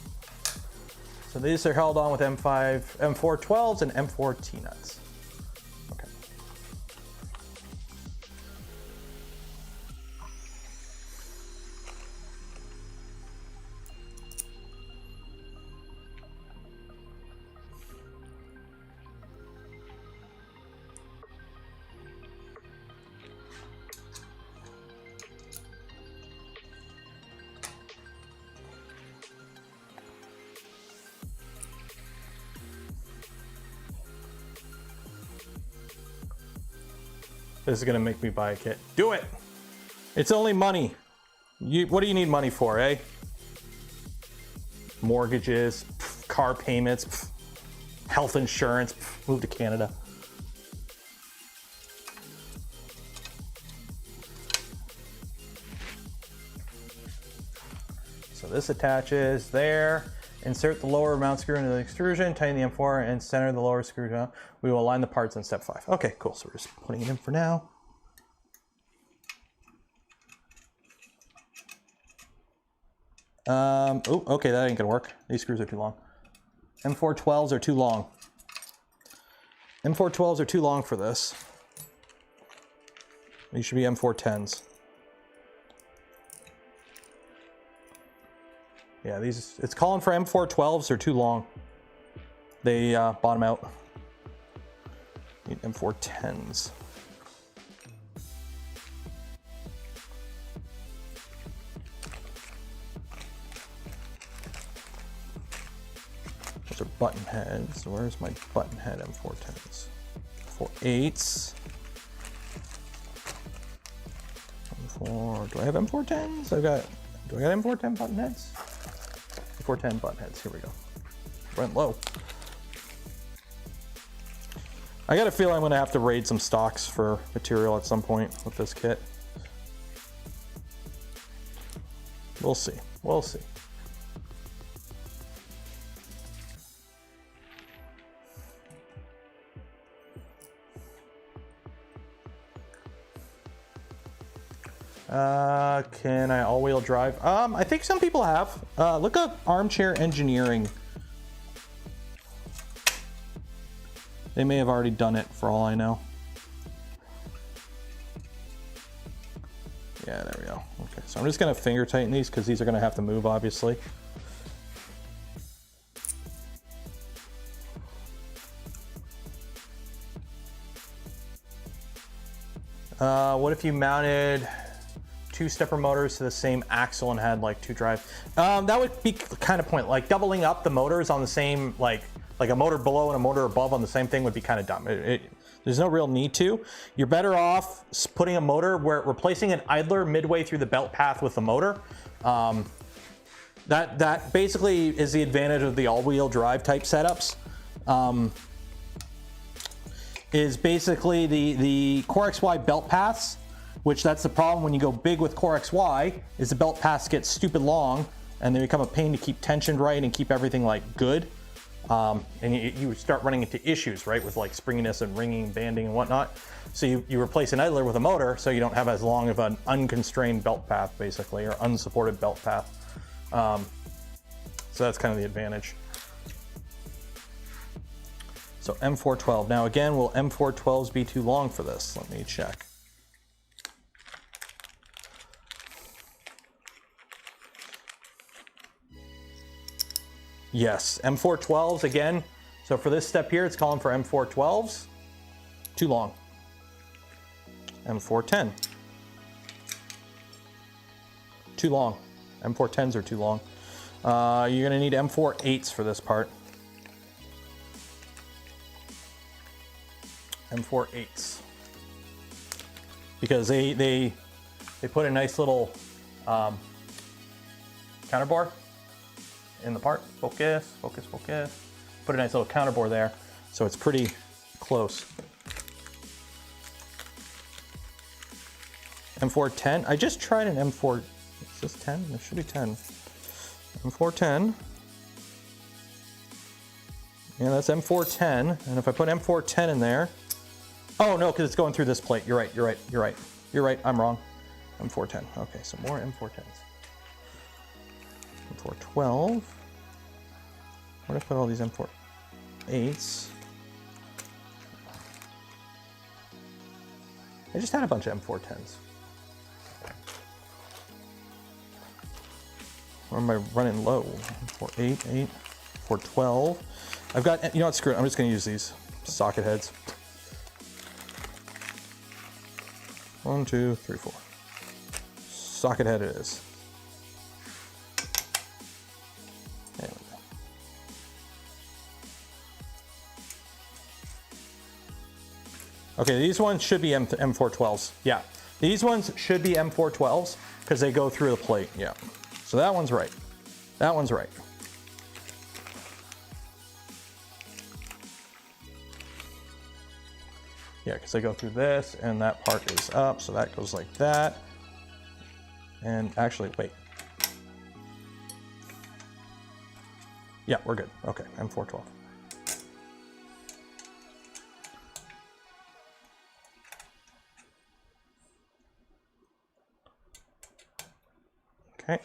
So these are held on with M4 12s and M4 T-nuts. Okay. This is gonna make me buy a kit. Do it! It's only money. What do you need money for, eh? Mortgages, car payments, health insurance, move to Canada. So this attaches there. Insert the lower mount screw into the extrusion, tighten the M4 and center the lower screw down. We will align the parts in step 5. Okay, cool. So we're just putting it in for now. Oh, okay, that ain't gonna work. These screws are too long. M4 12s are too long. M4 12s are too long for this. These should be M4 10s. Yeah, these, it's calling for M4 12s, they're too long. They bottom out. Need M4 10s. Those are button heads. Where's my button head M4 10s? 4 8s. M4, do I have M4 10s? Do I got M4 10 button heads? 410 button heads. Here we go. Went low. I got a feeling I'm going to have to raid some stocks for material at some point with this kit. We'll see. We'll see. Can I all-wheel drive? I think some people have. Look up Armchair Engineering. They may have already done it for all I know. Yeah, there we go. Okay, so I'm just gonna finger tighten these because these are gonna have to move, obviously. What if you mounted 2 stepper motors to the same axle and had like 2 drive? That would be kind of point, like doubling up the motors on the same, like a motor below and a motor above on the same thing would be kind of dumb. There's no real need to. You're better off putting a motor where replacing an idler midway through the belt path with the motor. that basically is the advantage of the all-wheel drive type setups. Is basically the Core XY belt paths, which that's the problem when you go big with Core XY, is the belt paths get stupid long and they become a pain to keep tensioned right and keep everything like good. And you start running into issues, right, with like springiness and ringing, banding and whatnot. So you replace an idler with a motor so you don't have as long of an unconstrained belt path basically, or unsupported belt path. So that's kind of the advantage. So M412. Now again, will M412s be too long for this? Let me check. Yes, M412s again. So for this step here, it's calling for M412s. Too long. M410. Too long. M410s are too long. You're gonna need M48s for this part. M48s. Because they put a nice little counterbore in the part. Focus, focus, focus. Put a nice little counterbore there, so it's pretty close. M410. I just tried an M4. Is this 10? It should be 10. M410. Yeah, that's M410. And if I put M410 in there, oh no, because it's going through this plate. You're right. You're right. You're right. You're right. I'm wrong. M410. Okay, so more M410s. M412. Where did I put all these M48s? I just had a bunch of M410s. Or am I running low? 4, 8, 412. I've got, you know what, screw it. I'm just going to use these socket heads. 1, 2, 3, 4. Socket head it is. There we go. Okay, these ones should be M412s. Yeah, these ones should be M412s because they go through the plate. Yeah. So that one's right. That one's right. Yeah, because they go through this and that part is up, so that goes like that. And actually, wait. Yeah, we're good. Okay, M412. Okay.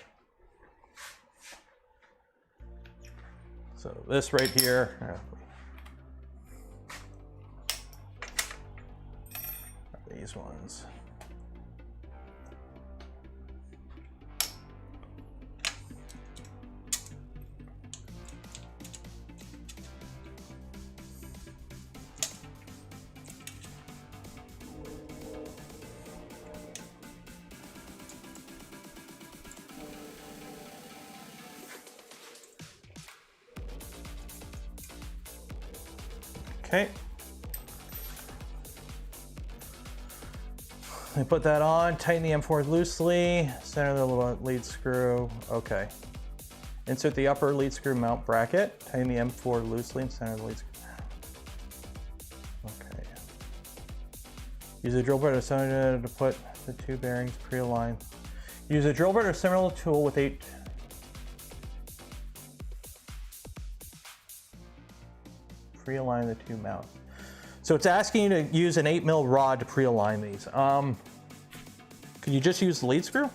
So this right here, these ones. Okay. I put that on, tighten the M4 loosely, center the little lead screw. Okay. Insert the upper lead screw mount bracket, tighten the M4 loosely and center the lead screw. Okay. Use a drill bit or similar to put the two bearings pre-aligned. Use a drill bit or similar tool with 8. Pre-align the two mounts. So it's asking you to use an 8mm rod to pre-align these. Could you just use the lead screw?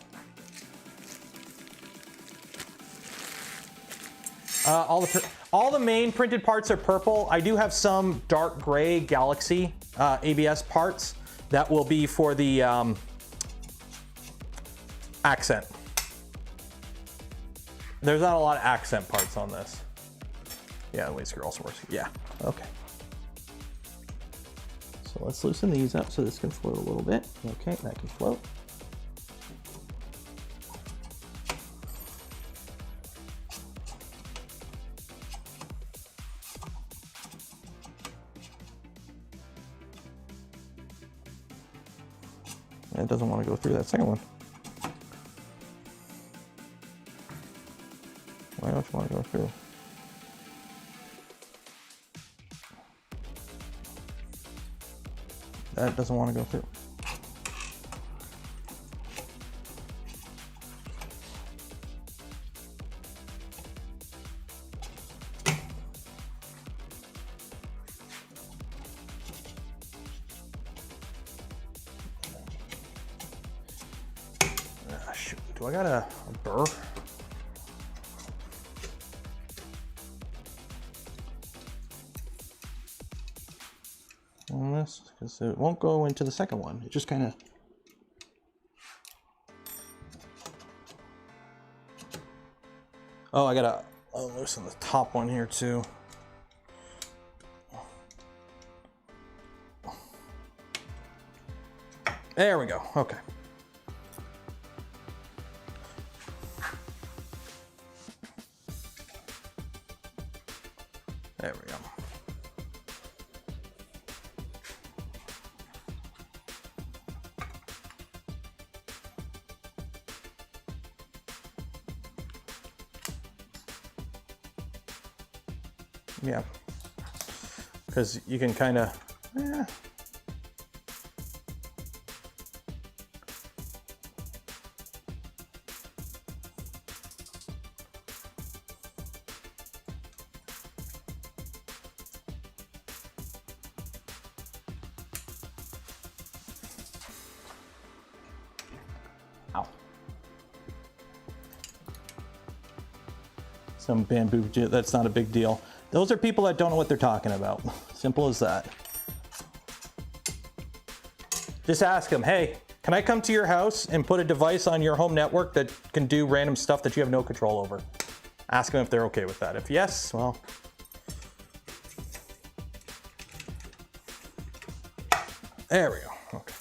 All the main printed parts are purple. I do have some dark gray Galaxy ABS parts that will be for the accent. There's not a lot of accent parts on this. Yeah, the lead screw also works. Yeah, okay. So let's loosen these up so this can float a little bit. Okay, that can float. It doesn't want to go through that second one. Why don't you want to go through? That doesn't want to go through. Shoot, do I got a burr? On this, because it won't go into the second one. It just kind of. Oh, I gotta loosen the top one here too. There we go. Okay. There we go. Yeah, because you can kind of, ow. Some bamboo, that's not a big deal. Those are people that don't know what they're talking about. Simple as that. Just ask them, hey, can I come to your house and put a device on your home network that can do random stuff that you have no control over? Ask them if they're okay with that. If yes, well. There we go, okay.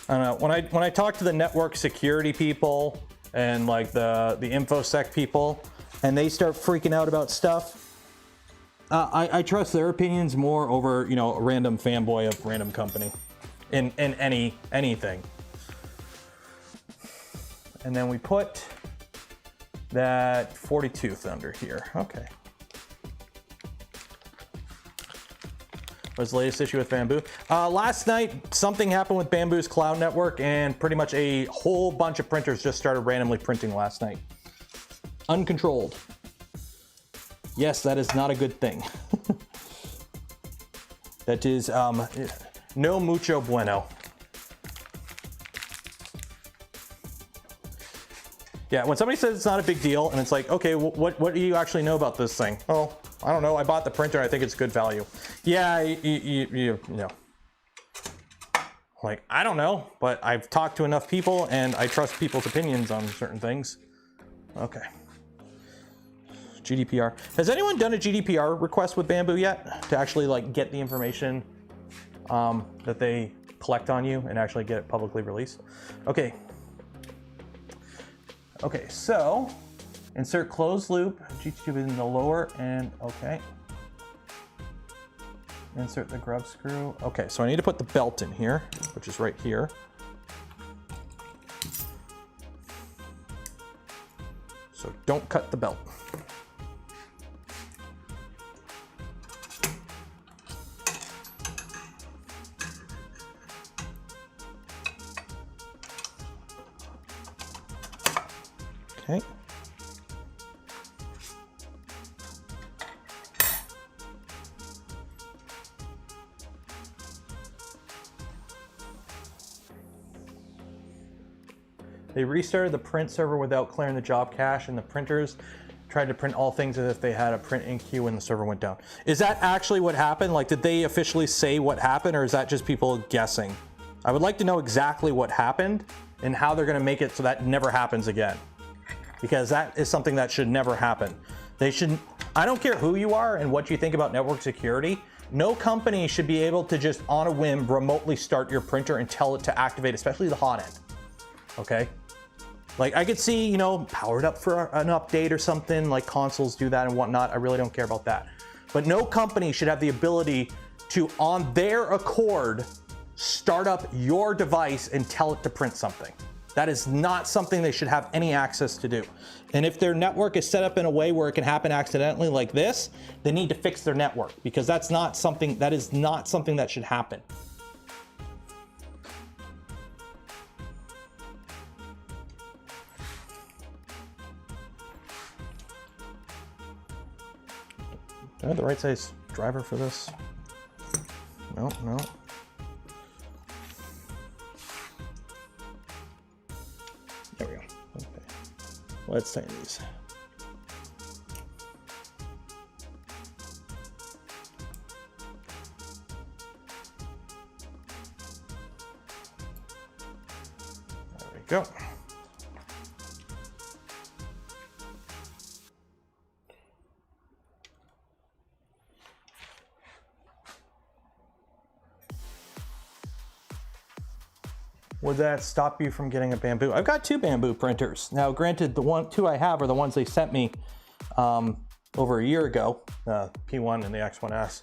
I don't know, when I talk to the network security people and like the InfoSec people, and they start freaking out about stuff, I trust their opinions more over, you know, a random fanboy of random company in anything. And then we put that 42th under here. Okay. What's the latest issue with Bambu? Last night, something happened with Bambu's cloud network, and pretty much a whole bunch of printers just started randomly printing last night. Uncontrolled. Yes, that is not a good thing. That is no mucho bueno. Yeah, when somebody says it's not a big deal, and it's like, okay, what do you actually know about this thing? Oh, I don't know. I bought the printer. I think it's good value. Yeah, you know. Like, I don't know, but I've talked to enough people, and I trust people's opinions on certain things. Okay. GDPR. Has anyone done a GDPR request with Bambu yet to actually like get the information that they collect on you and actually get it publicly released? Okay. Okay, so insert closed loop, GT2 in the lower, and okay. Insert the grub screw. Okay, so I need to put the belt in here, which is right here. So don't cut the belt. Okay. They restarted the print server without clearing the job cache, and the printers tried to print all things as if they had a print in queue when the server went down. Is that actually what happened? Like, did they officially say what happened, or is that just people guessing? I would like to know exactly what happened and how they're going to make it so that never happens again. Because that is something that should never happen. They shouldn't, I don't care who you are and what you think about network security, no company should be able to just on a whim remotely start your printer and tell it to activate, especially the hot end, okay? Like I could see, you know, powered up for an update or something, like consoles do that and whatnot. I really don't care about that. But no company should have the ability to, on their accord, start up your device and tell it to print something. That is not something they should have any access to do. And if their network is set up in a way where it can happen accidentally like this, they need to fix their network, because that is not something that should happen. Do I have the right size driver for this? No, no. There we go. Okay. Let's tighten these. There we go. Would that stop you from getting a Bambu? I've got 2 Bambu printers. Now, granted, the 2 I have are the ones they sent me over a year ago, P1 and the X1S.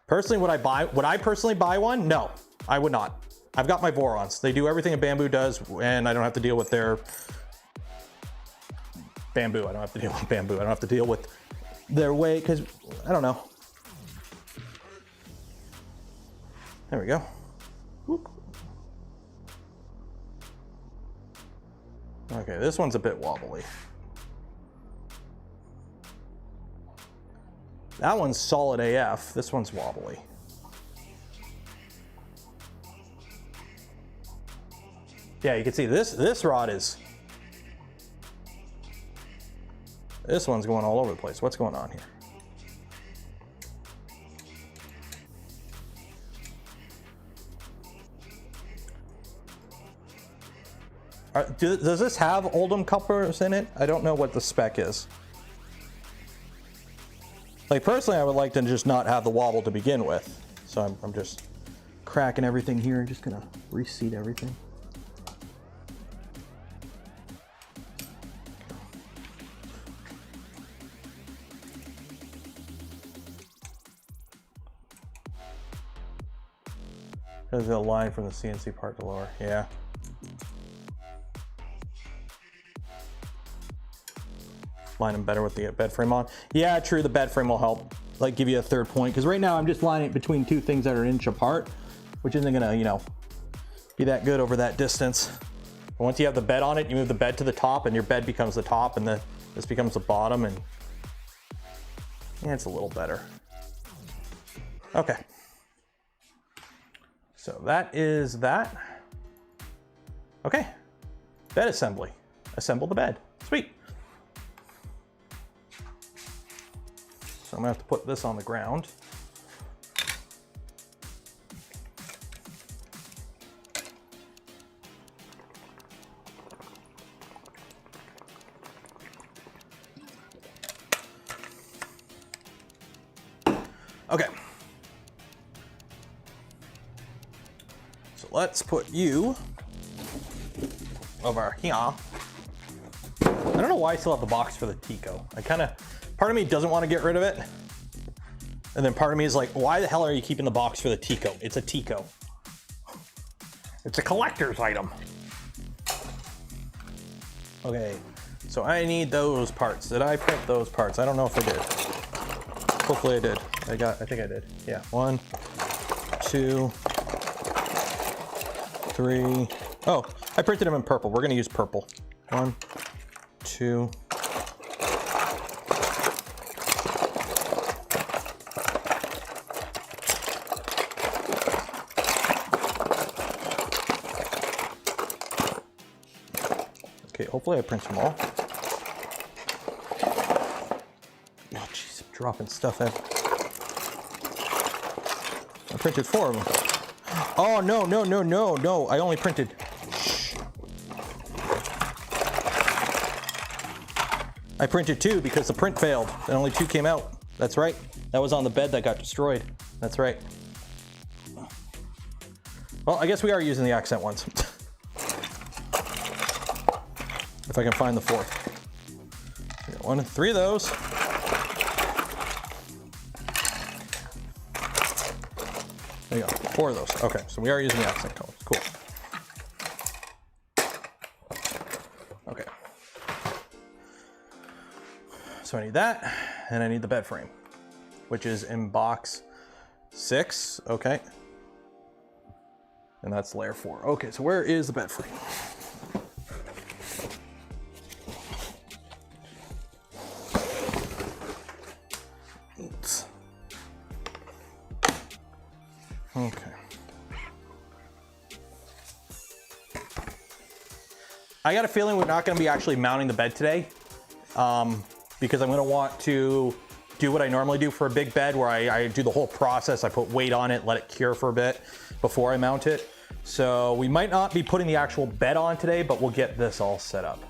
Personally, would I personally buy one? No, I would not. I've got my Vorons. They do everything a Bambu does, and I don't have to deal with their Bambu. I don't have to deal with Bambu. I don't have to deal with their way, because I don't know. There we go. Okay, this one's a bit wobbly. That one's solid AF. This one's wobbly. Yeah, you can see this rod is. This one's going all over the place. What's going on here? Does this have Oldham couplers in it? I don't know what the spec is. Like, personally, I would like to just not have the wobble to begin with. So I'm just cracking everything here. Just gonna reseat everything. There's a line from the CNC part to lower, yeah. Line them better with the bed frame on. Yeah, true, the bed frame will help, like, give you a third point, because right now I'm just lining it between 2 things that are an inch apart, which isn't gonna, you know, be that good over that distance. But once you have the bed on it, you move the bed to the top, and your bed becomes the top, and this becomes the bottom, and yeah, it's a little better. Okay. So that is that. Okay, bed assembly. Assemble the bed, sweet. So I'm gonna have to put this on the ground. Okay. So let's put you over here. I don't know why I still have the box for the Tico. Part of me doesn't want to get rid of it. And then part of me is like, why the hell are you keeping the box for the Tico? It's a Tico. It's a collector's item. Okay, so I need those parts. Did I print those parts? I don't know if I did. Hopefully I did. I think I did. Yeah, 1, 2, 3. Oh, I printed them in purple. We're gonna use purple. 1, 2. Okay, hopefully I print them all. Oh, jeez, I'm dropping stuff in. I printed 4 of them. Oh, no, no, no, no, no. I only printed. Shh. I printed 2 because the print failed and only 2 came out. That's right. That was on the bed that got destroyed. That's right. Well, I guess we are using the accent ones. If I can find the 4th. 1 and 3 of those. There you go, 4 of those. Okay, so we are using the accent colors, cool. Okay. So I need that, and I need the bed frame, which is in box 6, okay. And that's layer 4. Okay, so where is the bed frame? Oops. Okay. I got a feeling we're not going to be actually mounting the bed today, because I'm going to want to do what I normally do for a big bed, where I do the whole process. I put weight on it, let it cure for a bit before I mount it. So we might not be putting the actual bed on today, but we'll get this all set up.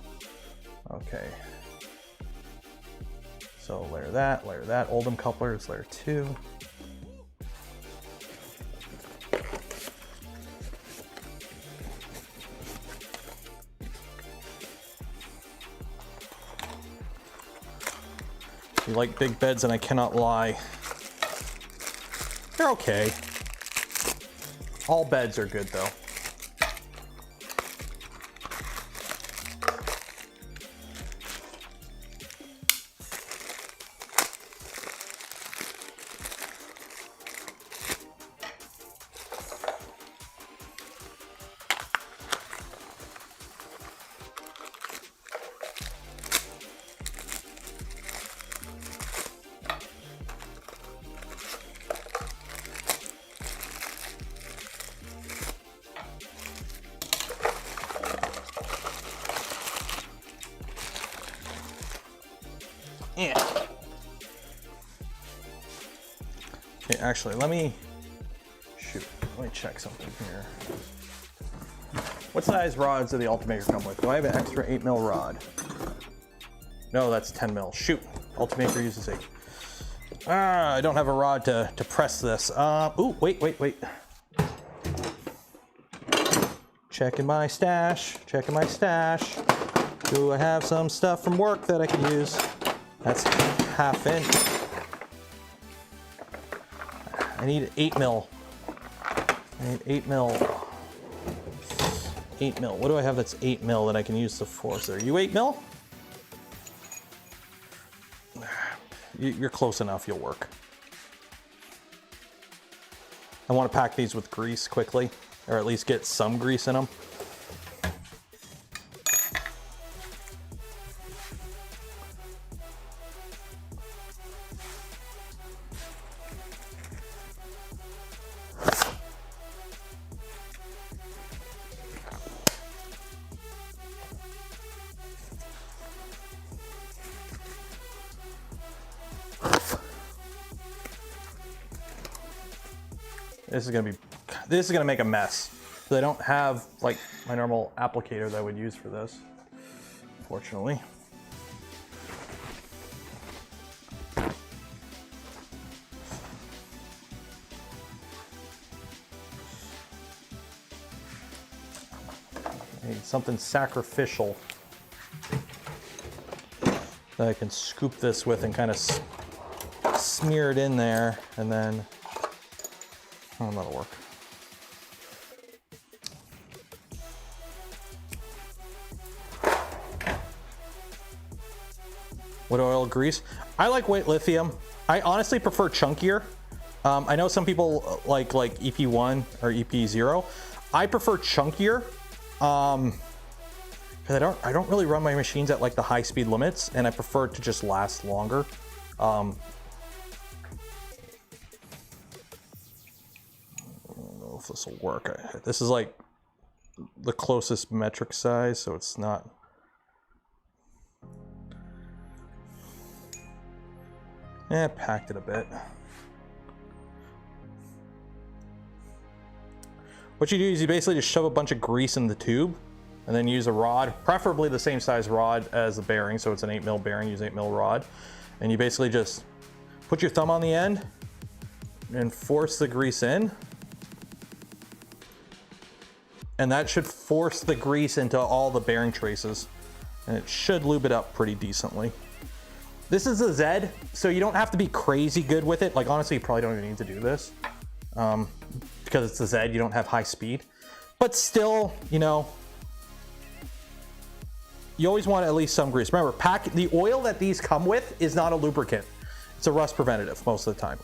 Okay. So layer that, Oldham couplers, layer 2. You like big beds, and I cannot lie. They're okay. All beds are good though. Yeah. Okay, actually, let me check something here. What size rods do the Ultimaker come with? Do I have an extra 8mm rod? No, that's 10mm. Shoot, Ultimaker uses 8. I don't have a rod to press this. Ooh, wait. Checking my stash. Do I have some stuff from work that I can use? That's ½ inch. I need 8mm. I need 8mm. 8mm. What do I have that's 8mm that I can use to force? Are you 8mm? You're close enough, you'll work. I want to pack these with grease quickly, or at least get some grease in them. This is gonna make a mess. I don't have like my normal applicator that I would use for this, unfortunately. I need something sacrificial that I can scoop this with and kind of smear it in there, and then that'll work. What oil, grease? I like white lithium. I honestly prefer chunkier. I know some people like EP1 or EP0. I prefer chunkier because I don't really run my machines at like the high speed limits, and I prefer it to just last longer. I don't know if this will work. This is like the closest metric size, so it's not. Packed it a bit. What you do is you basically just shove a bunch of grease in the tube and then use a rod, preferably the same size rod as the bearing, so it's an 8mm bearing, use 8mm rod. And you basically just put your thumb on the end and force the grease in. And that should force the grease into all the bearing traces. And it should lube it up pretty decently. This is a Z, so you don't have to be crazy good with it. Like honestly, you probably don't even need to do this. because it's the Z, you don't have high speed. But still, you know, you always want at least some grease. Remember, the oil that these come with is not a lubricant. It's a rust preventative most of the time.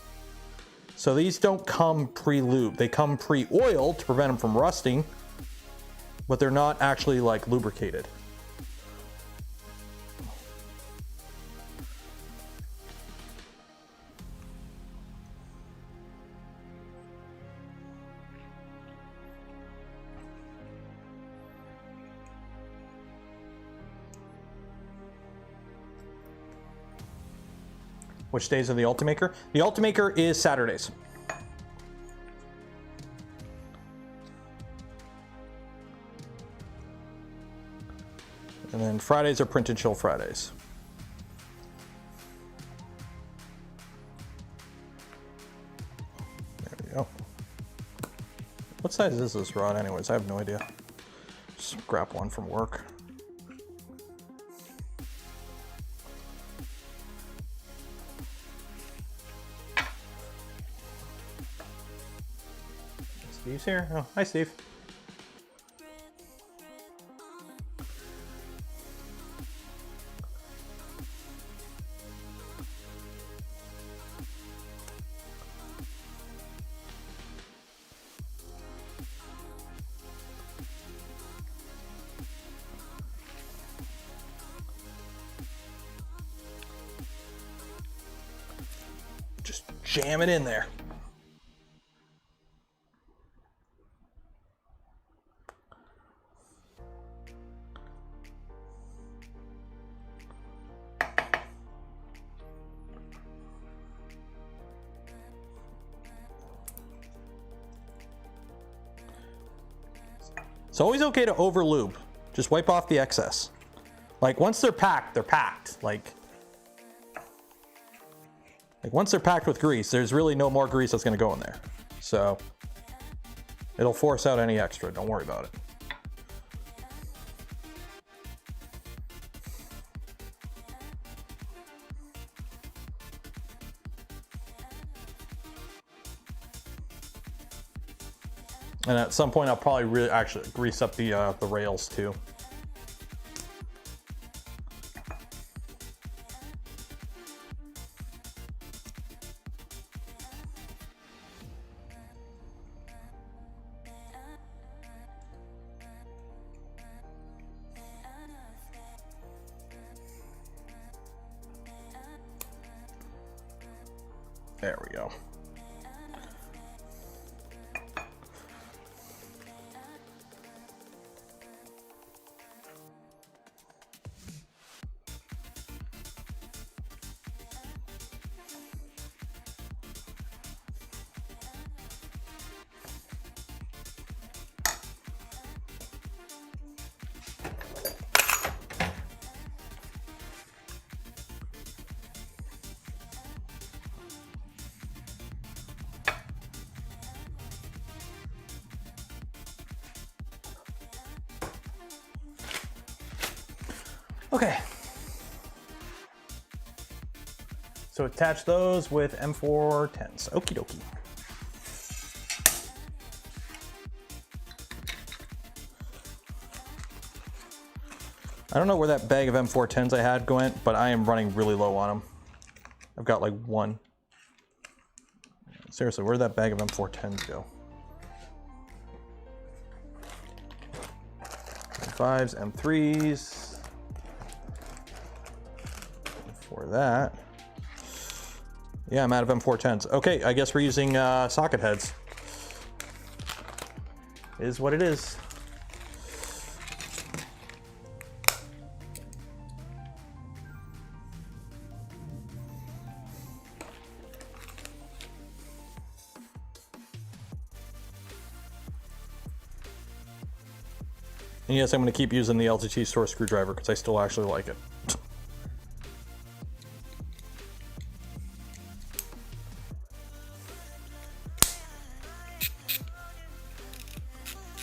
So these don't come pre-lube. They come pre-oiled to prevent them from rusting, but they're not actually like lubricated. Which days are the Ultimaker? The Ultimaker is Saturdays. And then Fridays are Print and Chill Fridays. There we go. What size is this rod anyways? I have no idea. Just grab one from work. Steve's here. Oh, hi, Steve. Just jam it in there. It's always okay to over lube. Just wipe off the excess. Like once they're packed, they're packed. Like once they're packed with grease, there's really no more grease that's gonna go in there. So it'll force out any extra, don't worry about it. And at some point, I'll probably really actually grease up the rails too. There we go. Okay. So attach those with M410s. Okie dokie. I don't know where that bag of M410s I had went, but I am running really low on them. I've got like one. Seriously, where'd that bag of M410s go? M5s, M3s. For that. Yeah, I'm out of M410s. Okay, I guess we're using socket heads. Is what it is. And yes, I'm going to keep using the LTT Source screwdriver because I still actually like it.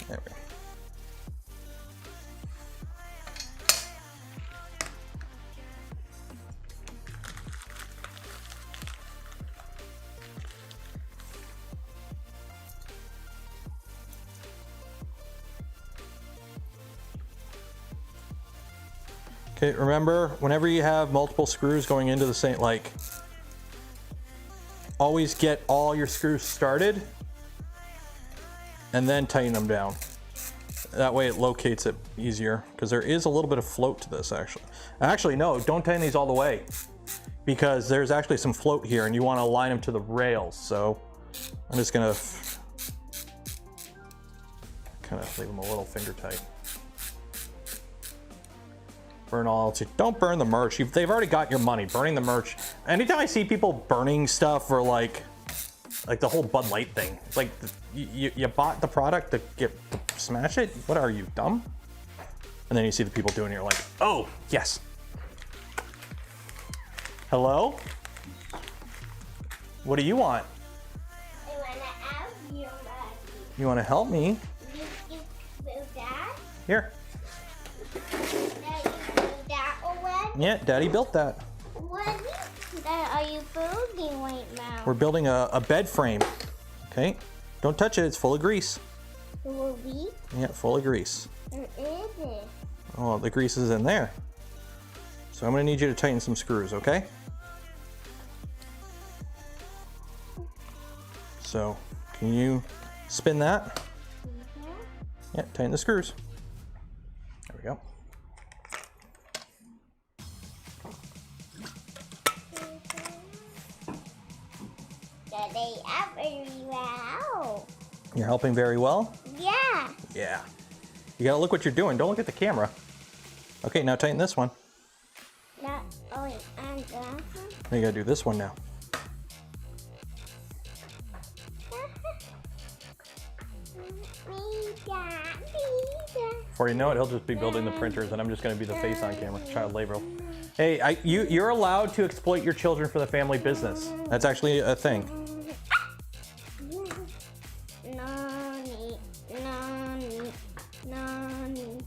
There we go. Okay, remember, whenever you have multiple screws going into the same, like, always get all your screws started and then tighten them down. That way it locates it easier, because there is a little bit of float to this actually. Actually, no, don't tighten these all the way, because there's actually some float here and you want to align them to the rails. So I'm just gonna kind of leave them a little finger tight. Burn all, don't burn the merch. They've already got your money. Burning the merch. Anytime I see people burning stuff, or like the whole Bud Light thing, it's like you bought the product to smash it. What are you, dumb? And then you see the people doing it, you're like, oh yes. Hello? What do you want? I want to help you, Daddy. You want to help me? You build that? Here. Daddy, you build that already? Yeah, Daddy built that. What are you building right now? We're building a bed frame. Okay, don't touch it. It's full of grease. Will we? Yeah, full of grease. Where is it? Oh, the grease is in there. So I'm gonna need you to tighten some screws, okay? So, can you spin that? Yeah, tighten the screws. There we go. Daddy, I'm very well. You're helping very well? Yeah. Yeah. You gotta look what you're doing. Don't look at the camera. Okay, now tighten this one. Not only I'm done. Now you gotta do this one now. Before you know it, he'll just be building the printers and I'm just gonna be the face on camera, child labor. Hey, you're allowed to exploit your children for the family business. That's actually a thing. Nani, nani, nani.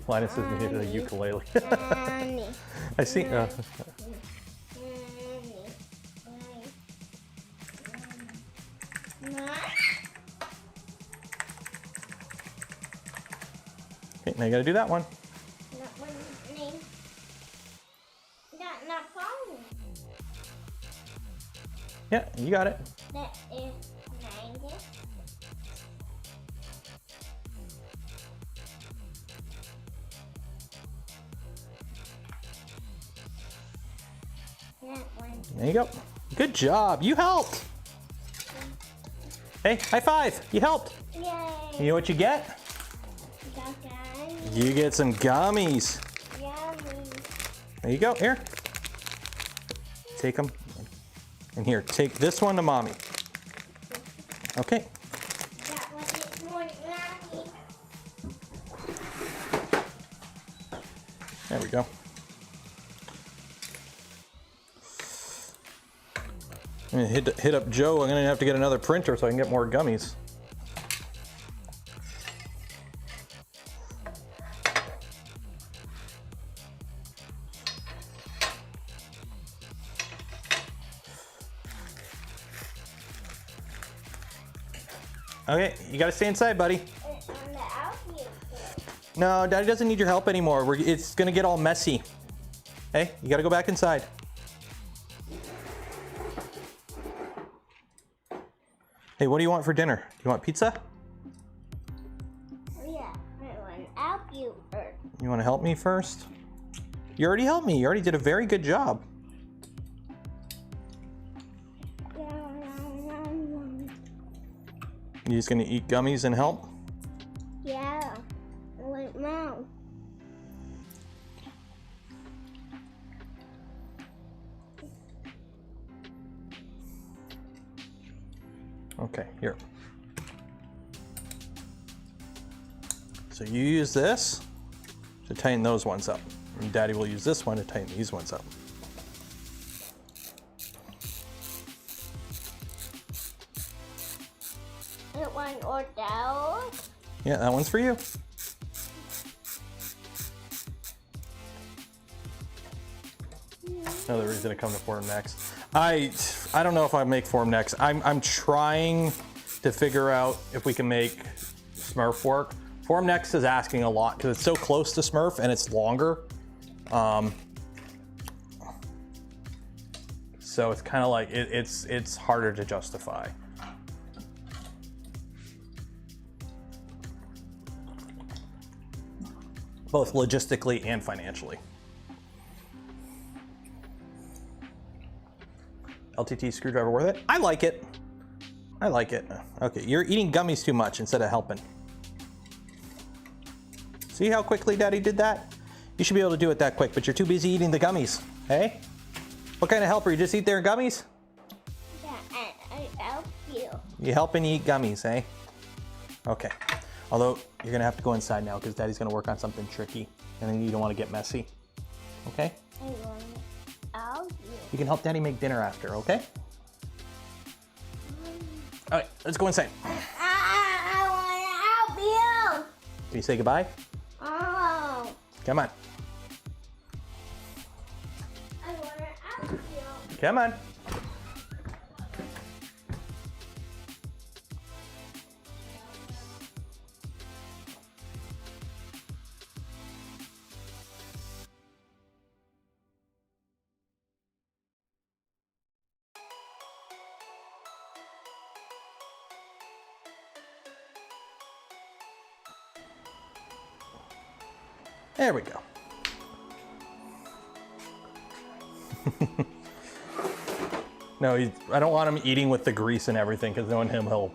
Linus is needed a ukulele. Nani. I see. Okay, now you gotta do that one. Not phone. Yeah, you got it. That is 90. That one. There you go. Good job. You helped. Hey, high five. You helped. Yay. You know what you get? You get some gummies. Yummy. There you go. Here. Take them. And here, take this one to mommy. Okay. That one is more yummy. There we go. I'm gonna hit up Joe. I'm gonna have to get another printer so I can get more gummies. Okay, you gotta stay inside, buddy. It's on the outfield. No, Daddy doesn't need your help anymore. It's gonna get all messy. Hey, you gotta go back inside. Hey, what do you want for dinner? Do you want pizza? Yeah, I want outfield. You wanna help me first? You already helped me. You already did a very good job. You just gonna eat gummies and help? Yeah, right now. Okay, here. So you use this to tighten those ones up. And Daddy will use this one to tighten these ones up. It went or down. Yeah, that one's for you. Another reason to come to Form Next. I don't know if I make Form Next. I'm trying to figure out if we can make Smurf work. Form Next is asking a lot because it's so close to Smurf and it's longer. So it's kind of like, it's harder to justify. Both logistically and financially. LTT screwdriver worth it? I like it. I like it. Okay, you're eating gummies too much instead of helping. See how quickly Daddy did that? You should be able to do it that quick, but you're too busy eating the gummies. Hey? What kind of helper? You just eat their gummies? Yeah, and I help you. You helping eat gummies, eh? Okay. Although, you're gonna have to go inside now because Daddy's gonna work on something tricky. And then you don't want to get messy. Okay? I want to help you. You can help Daddy make dinner after, okay? All right, let's go inside. I want to help you. Can you say goodbye? Oh. Come on. I want to help you. Come on. There we go. No, I don't want him eating with the grease and everything because knowing him, he'll...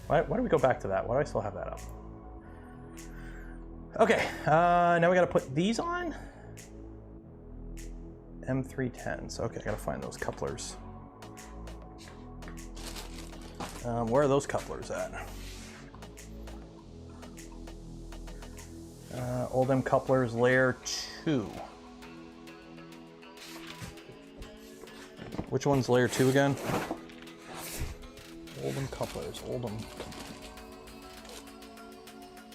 Why do we go back to that? Why do I still have that up? Okay, now we gotta put these on. M310s. Okay, I gotta find those couplers. Where are those couplers at? Oldham couplers layer 2. Which one's layer 2 again? Oldham couplers, Oldham.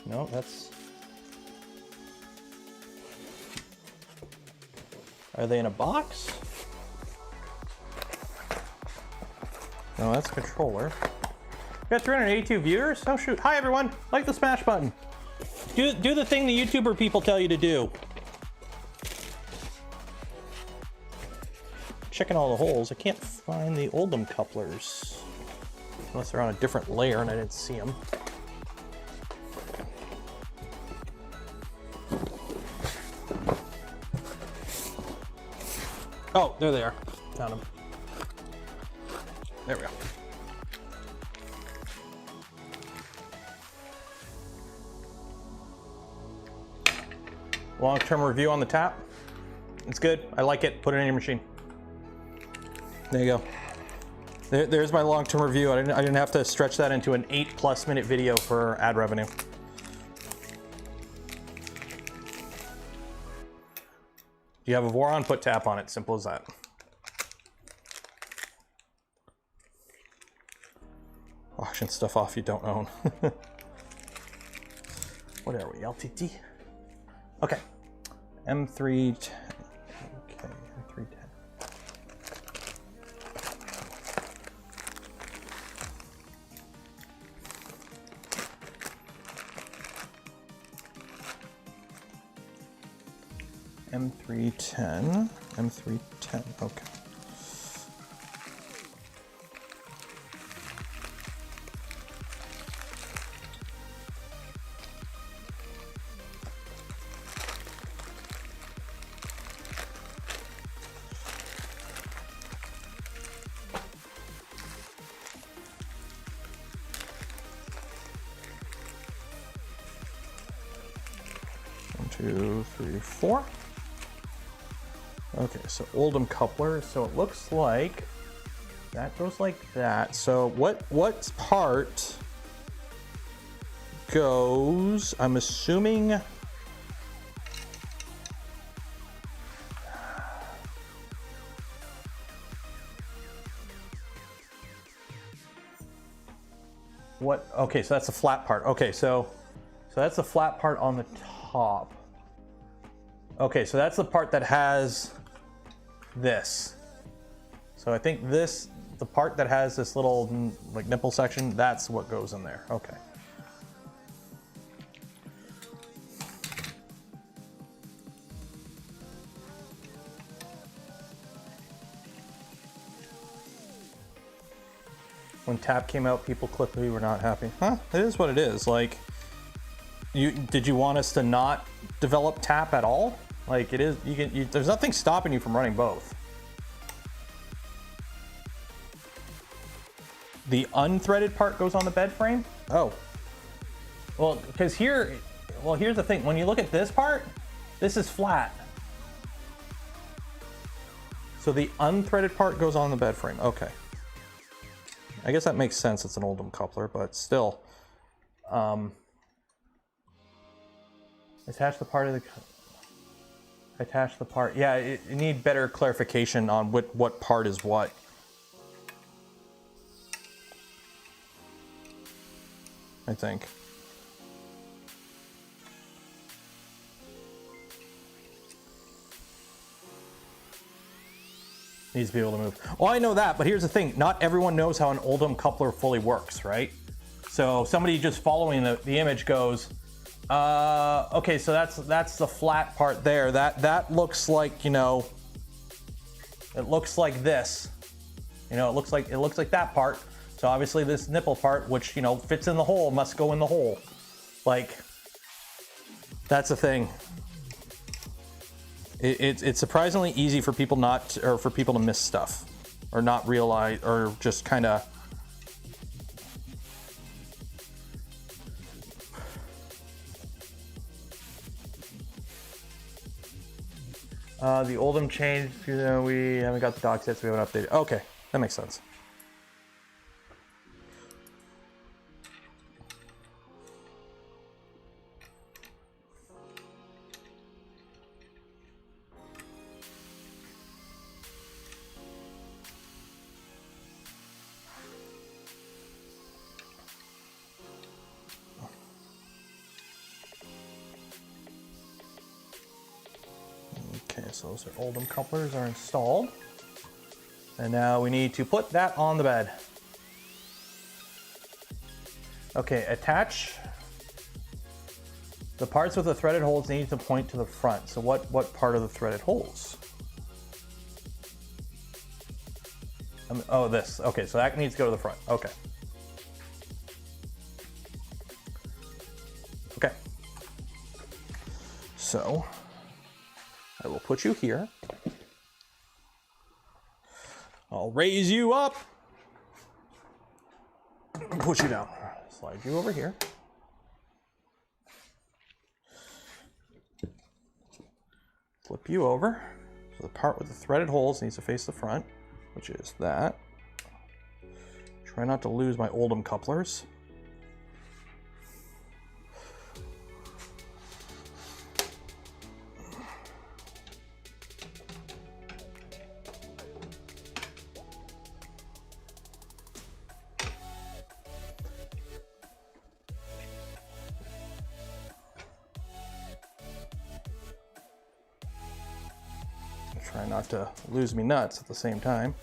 No, that's... Are they in a box? No, that's a controller. We got 382 viewers? Oh shoot. Hi everyone, like the smash button. Do the thing the YouTuber people tell you to do. Checking all the holes. I can't find the Oldham couplers. Unless they're on a different layer and I didn't see them. Oh, there they are. Found them. There we go. Long-term review on the tap. It's good. I like it. Put it in your machine. There you go. There's my long-term review. I didn't have to stretch that into an 8+ minute video for ad revenue. You have a Voron, put tap on it. Simple as that. Auction stuff off you don't own. What are we, LTT? Okay, M310. Okay, M310. M310. M310. Okay. One, two, three, four. Okay, so Oldham coupler. So it looks like that goes like that. So what part goes? I'm assuming. What? Okay, so that's the flat part. Okay, so that's the flat part on the top. Okay, so that's the part that has this. So I think this, the part that has this little like nipple section, that's what goes in there. Okay. When tap came out, people quickly were not happy. Huh? It is what it is. Like, did you want us to not develop tap at all? Like, it is. There's nothing stopping you from running both. The unthreaded part goes on the bed frame. Oh, well, because here, well, here's the thing. When you look at this part, this is flat. So the unthreaded part goes on the bed frame. Okay. I guess that makes sense. It's an Oldham coupler, but still. Attach the part of the... Attach the part. Yeah, you need better clarification on what part is what. I think. Needs to be able to move. Well, I know that, but here's the thing. Not everyone knows how an Oldham coupler fully works, right? So somebody just following the image goes, okay, so that's the flat part there. That looks like, you know, it looks like this. You know, it looks like that part. So obviously this nipple part, which, you know, fits in the hole, must go in the hole. Like, that's the thing. It's surprisingly easy for people for people to miss stuff, or not realize, or just kind of. The Oldham changed. You know, we haven't got the docs yet, so we haven't updated. Okay, that makes sense. So those are Oldham couplers are installed. And now we need to put that on the bed. Okay, attach the parts with the threaded holes need to point to the front. So what part of the threaded holes? Oh, this. Okay, so that needs to go to the front. Okay. Okay. So I will put you here. I'll raise you up. Push you down. Slide you over here. Flip you over. So the part with the threaded holes needs to face the front, which is that. Try not to lose my Oldham couplers. Try not to lose me nuts at the same time.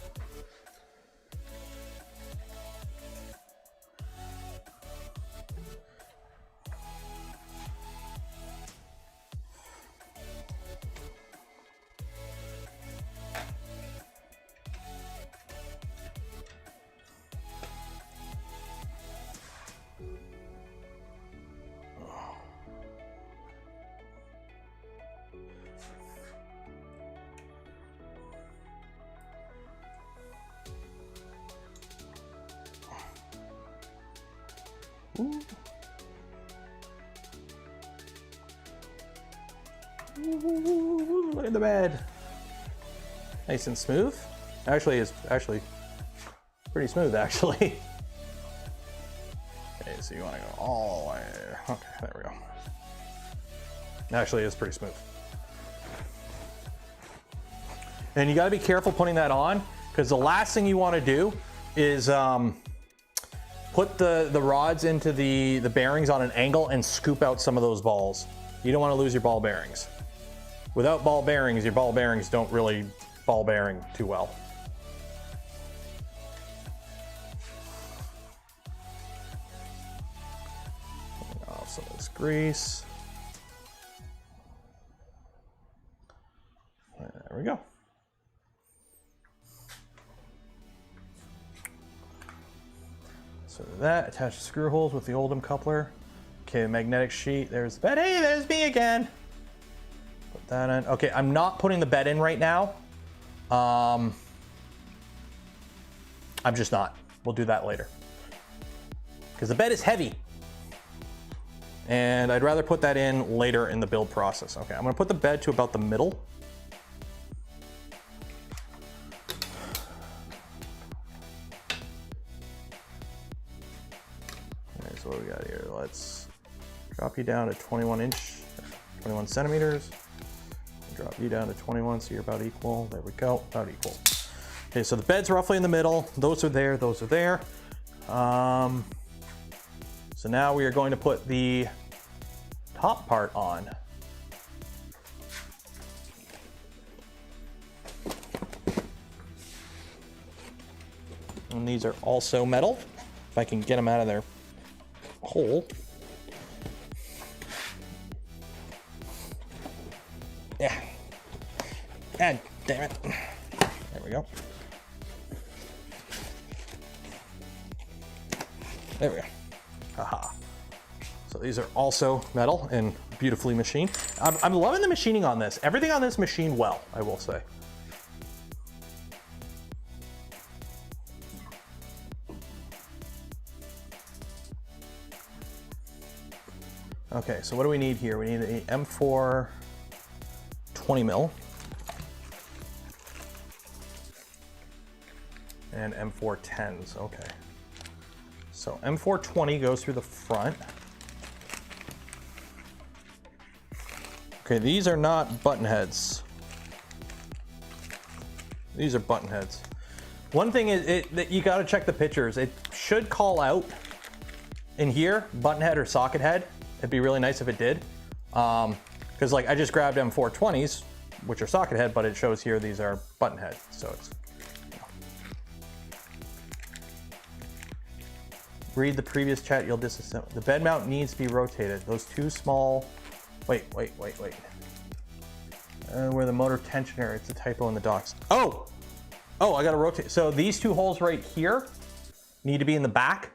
Ooh, look at the bed. Nice and smooth. Actually, it's pretty smooth, actually. Okay, so you want to go all the way there. Okay, there we go. Actually, it's pretty smooth. And you got to be careful putting that on, because the last thing you want to do is put the rods into the bearings on an angle and scoop out some of those balls. You don't want to lose your ball bearings. Without ball bearings, your ball bearings don't really ball bearing too well. Pulling off some of this grease. There we go. So that, attach the screw holes with the Oldham coupler. Okay, the magnetic sheet, there's the bed. Hey, there's me again. Put that in. Okay, I'm not putting the bed in right now. I'm just not. We'll do that later. Because the bed is heavy. And I'd rather put that in later in the build process. Okay, I'm gonna put the bed to about the middle. Okay, so what we got here? Let's drop you down to 21 centimeters. Drop you down to 21, so you're about equal. There we go, about equal. Okay, so the bed's roughly in the middle. Those are there, those are there. So now we are going to put the top part on. And these are also metal, if I can get them out of their hole. Yeah. God damn it. There we go. There we go. Haha. So these are also metal and beautifully machined. I'm loving the machining on this. Everything on this machined well, I will say. Okay, so what do we need here? We need an M4 20 mil and M4 10s. Okay. So M4 20 goes through the front. Okay, these are not button heads. These are button heads. One thing is that you got to check the pictures. It should call out in here button head or socket head. It'd be really nice if it did. Because like I just grabbed M4 20s, which are socket head, but it shows here these are button head. So it's, you know. Read the previous chat, you'll disassemble. The bed mount needs to be rotated. Those two small, wait. Where the motor tensioner, it's a typo in the docs. Oh, I gotta rotate. So these two holes right here need to be in the back.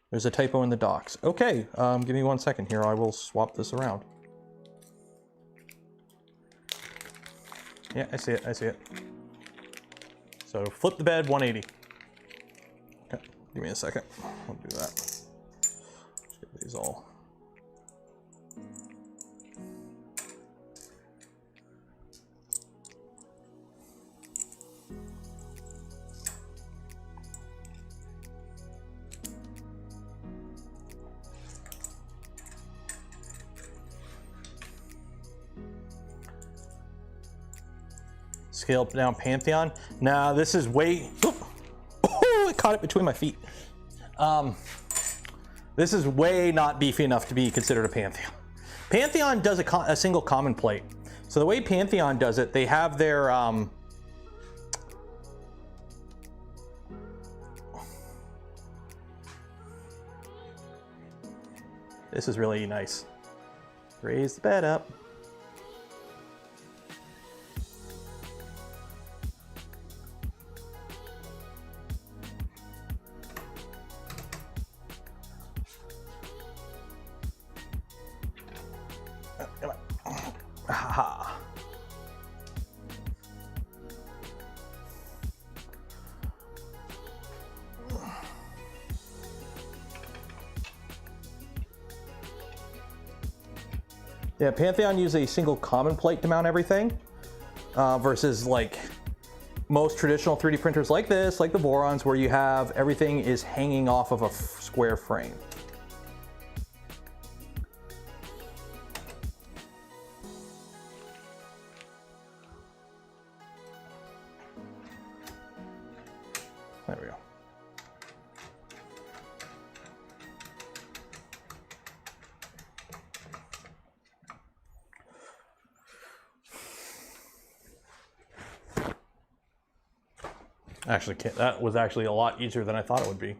There's a typo in the docs. Okay, give me 1 second here. I will swap this around. Yeah, I see it. So flip the bed 180. Okay, give me a second. I'll do that. Let's get these all. Scale down Pantheon. Now this is way, I caught it between my feet. This is way not beefy enough to be considered a Pantheon. Pantheon does a single common plate. So the way Pantheon does it, they have their, this is really nice. Raise the bed up. Yeah, Pantheon uses a single common plate to mount everything, versus like most traditional 3D printers like this, like the Vorons, where you have everything is hanging off of a square frame. There we go. Actually, that was actually a lot easier than I thought it would be.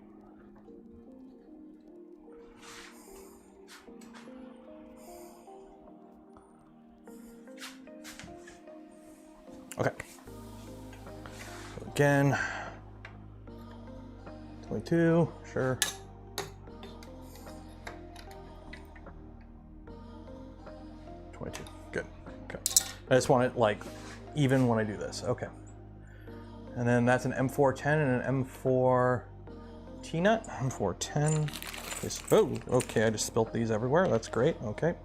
Okay. So again, 22, sure. Good. Okay. I just want it like even when I do this. Okay. And then that's an M410 and an M4 T-nut. M410. Oh, okay. I just spilt these everywhere. That's great. Okay.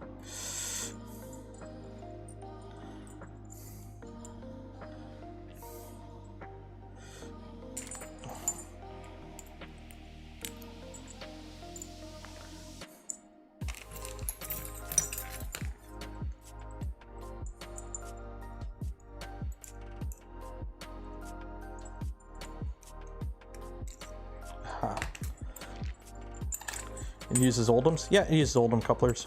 It uses Oldham's? Yeah, it uses Oldham couplers.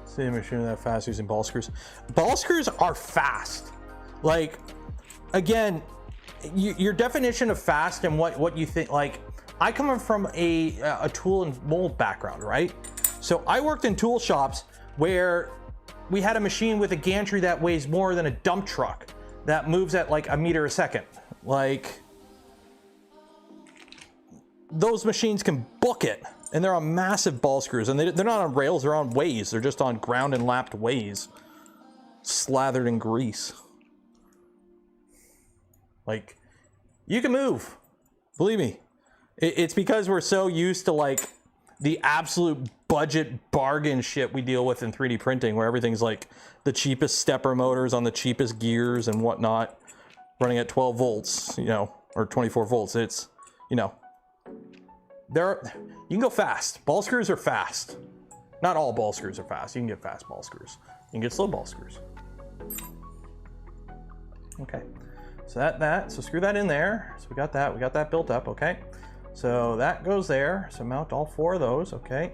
See a machine that fast using ball screws. Ball screws are fast. Like, again, your definition of fast and what you think, like, I come from a tool and mold background, right? So I worked in tool shops where we had a machine with a gantry that weighs more than a dump truck that moves at like a meter a second. Like, those machines can book it, and they're on massive ball screws, and they're not on rails, they're on ways. They're just on ground and lapped ways, slathered in grease. Like, you can move, believe me. It's because we're so used to like the absolute budget bargain shit we deal with in 3D printing, where everything's like the cheapest stepper motors on the cheapest gears and whatnot, running at 12 volts, you know, or 24 volts. It's, you know, you can go fast. Ball screws are fast. Not all ball screws are fast. You can get fast ball screws. You can get slow ball screws. Okay, so so screw that in there. So we got that built up, okay? So that goes there. So mount all 4 of those, okay?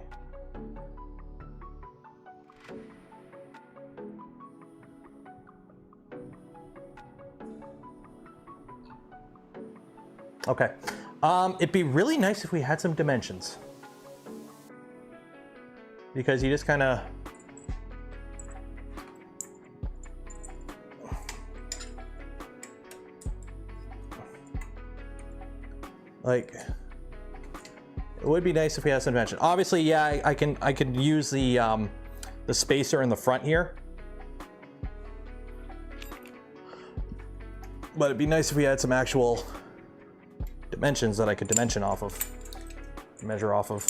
Okay. It'd be really nice if we had some dimensions, because you just kind of like, it would be nice if we had some dimension. Obviously, yeah, I can use the spacer in the front here, but it'd be nice if we had some actual dimensions that I could dimension off of, measure off of.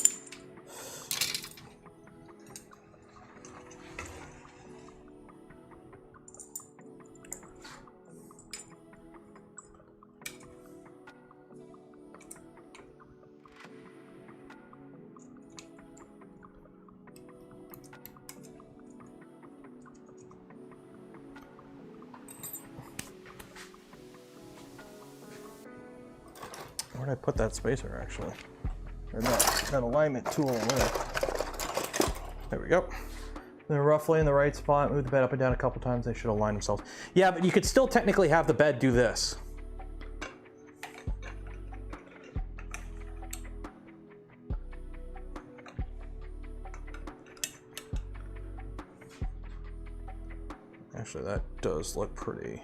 Where did I put that spacer, actually? Or that alignment tool. There we go. They're roughly in the right spot. Move the bed up and down a couple times. They should align themselves. Yeah, but you could still technically have the bed do this. Actually, that does look pretty.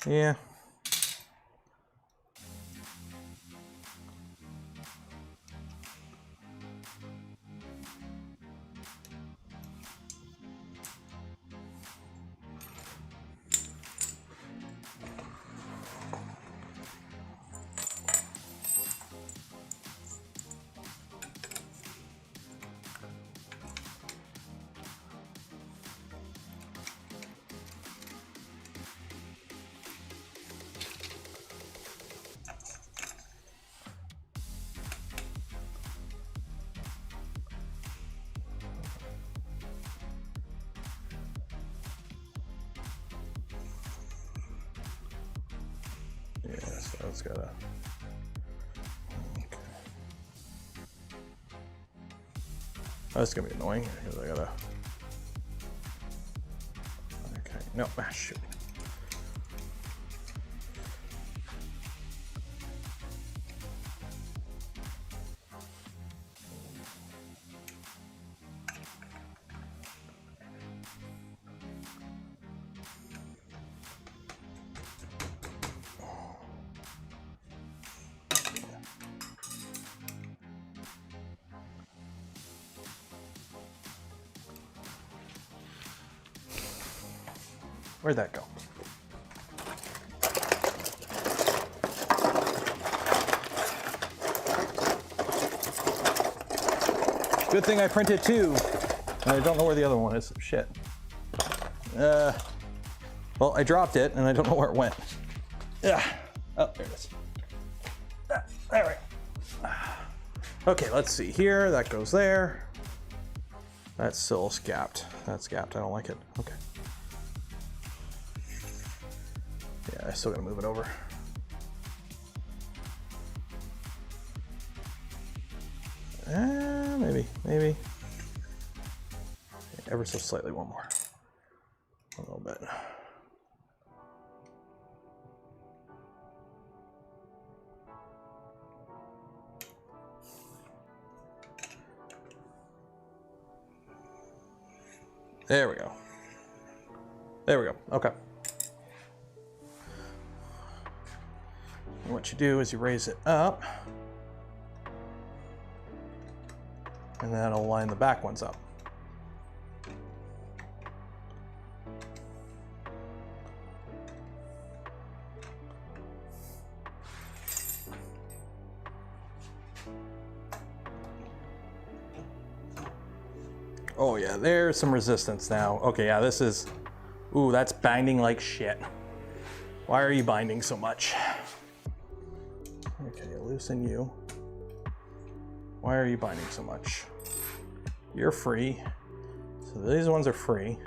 Yeah. Yeah, so it's gotta. Okay. Oh, that's gonna be annoying because I gotta. Okay, no, shoot. Where'd that go? Good thing I printed two. And I don't know where the other one is. Shit. Well, I dropped it and I don't know where it went. Yeah. Oh, there it is. There we go. Okay, let's see here. That goes there. That's still scapped. That's scapped. I don't like it. Okay. Yeah, I still gotta move it over. Maybe. Ever so slightly, one more. A little bit. There we go. There we go. Okay. And what you do is you raise it up, and that'll line the back ones up. Oh yeah, there's some resistance now. Okay, yeah, this is, ooh, that's binding like shit. Why are you binding so much? Okay, loosen you. Why are you binding so much? You're free. So these ones are free.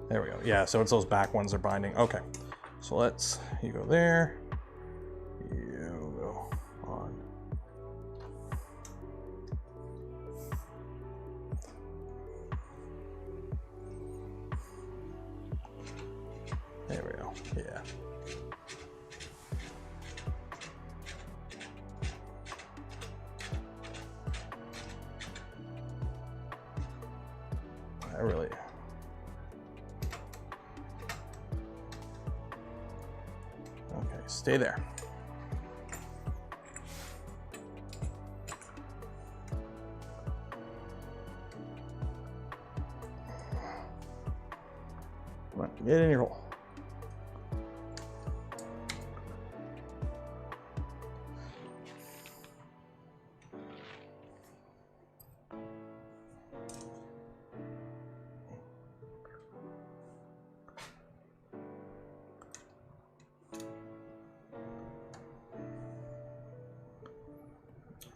There we go. Yeah, so it's those back ones are binding. Okay, so let's, you go there. You go on. There we go. Yeah. I really. Okay, stay there. Come on, get in your hole.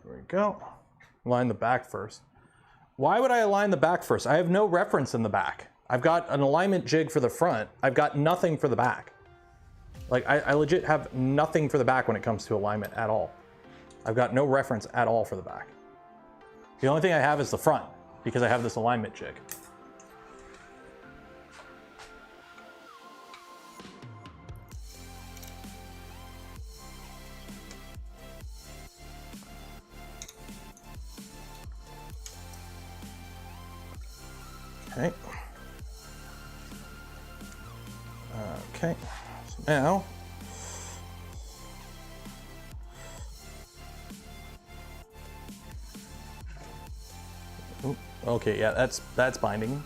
There we go. Line the back first. Why would I align the back first? I have no reference in the back. I've got an alignment jig for the front. I've got nothing for the back. Like, I legit have nothing for the back when it comes to alignment at all. I've got no reference at all for the back. The only thing I have is the front, because I have this alignment jig. Okay. Okay. So now, ooh, okay, yeah, that's binding.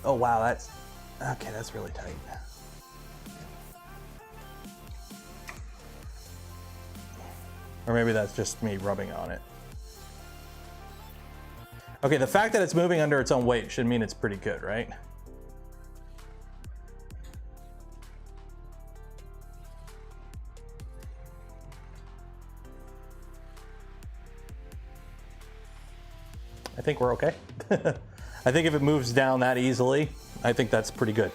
Oh wow, that's okay. That's really tight. Or maybe that's just me rubbing on it. Okay, the fact that it's moving under its own weight should mean it's pretty good, right? I think we're okay. I think if it moves down that easily, I think that's pretty good.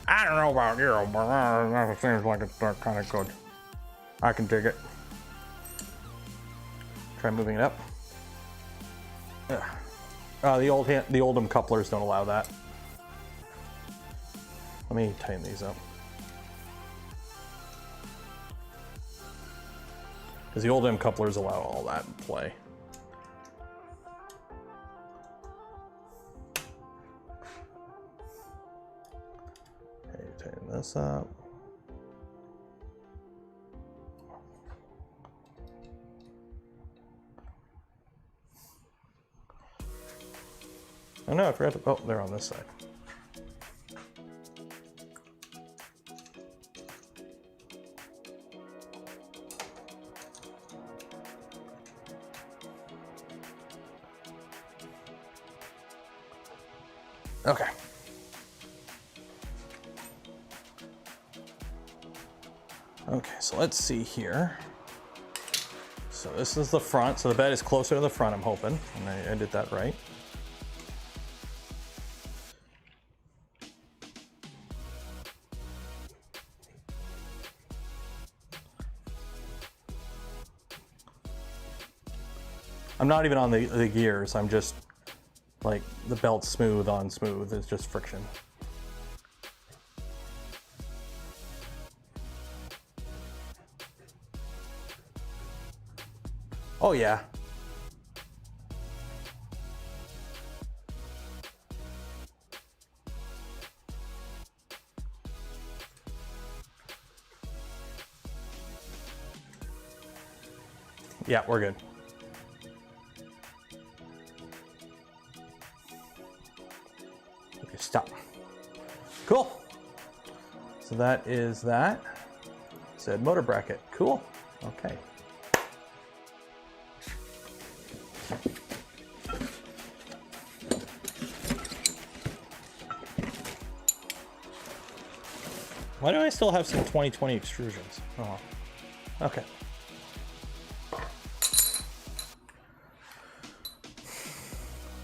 I don't know about you, but it seems like it's kind of good. I can dig it. Try moving it up. The Oldham couplers don't allow that. Let me tighten these up. Because the Oldham couplers allow all that in play. Okay, tighten this up. Oh no, I forgot to, oh, they're on this side. Okay. Okay, so let's see here. So this is the front, so the bed is closer to the front, I'm hoping, and I did that right. I'm not even on the gears, I'm just like the belt's smooth on smooth, it's just friction. Oh yeah. Yeah, we're good. Okay, stop. Cool. So that is that. Said motor bracket. Cool. Okay. Why do I still have some 2020 extrusions? Oh, okay.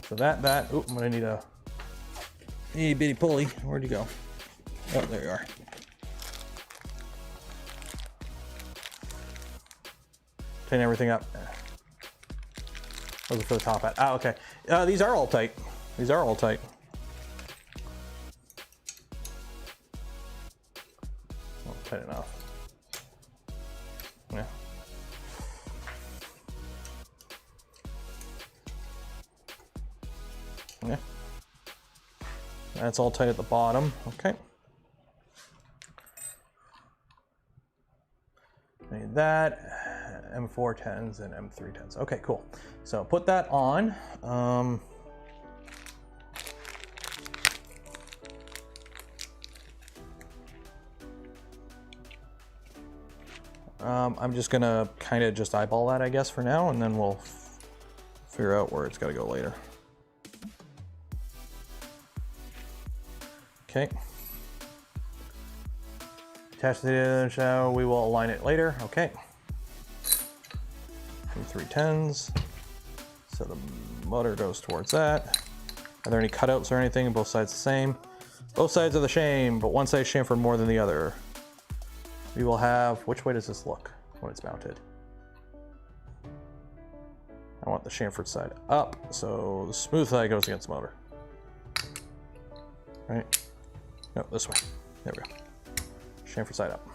So that, oh, I'm gonna need a itty bitty pulley. Where'd you go? Oh, there you are. Tighten everything up. Those are for the top hat. Ah, okay. These are all tight. These are all tight. Well, tight enough. Yeah. Yeah. That's all tight at the bottom. Okay. Made that. M410s and M310s. Okay, cool. So put that on. I'm just gonna kind of just eyeball that, I guess, for now, and then we'll figure out where it's got to go later. Okay. Attach the shower. We will align it later. Okay. 310s. So the motor goes towards that. Are there any cutouts or anything? Both sides the same. Both sides are the same, but one side chamfered more than the other. We will have, which way does this look when it's mounted? I want the chamfered side up, so the smooth side goes against the motor. Right? No, this way. There we go. Chamfered side up.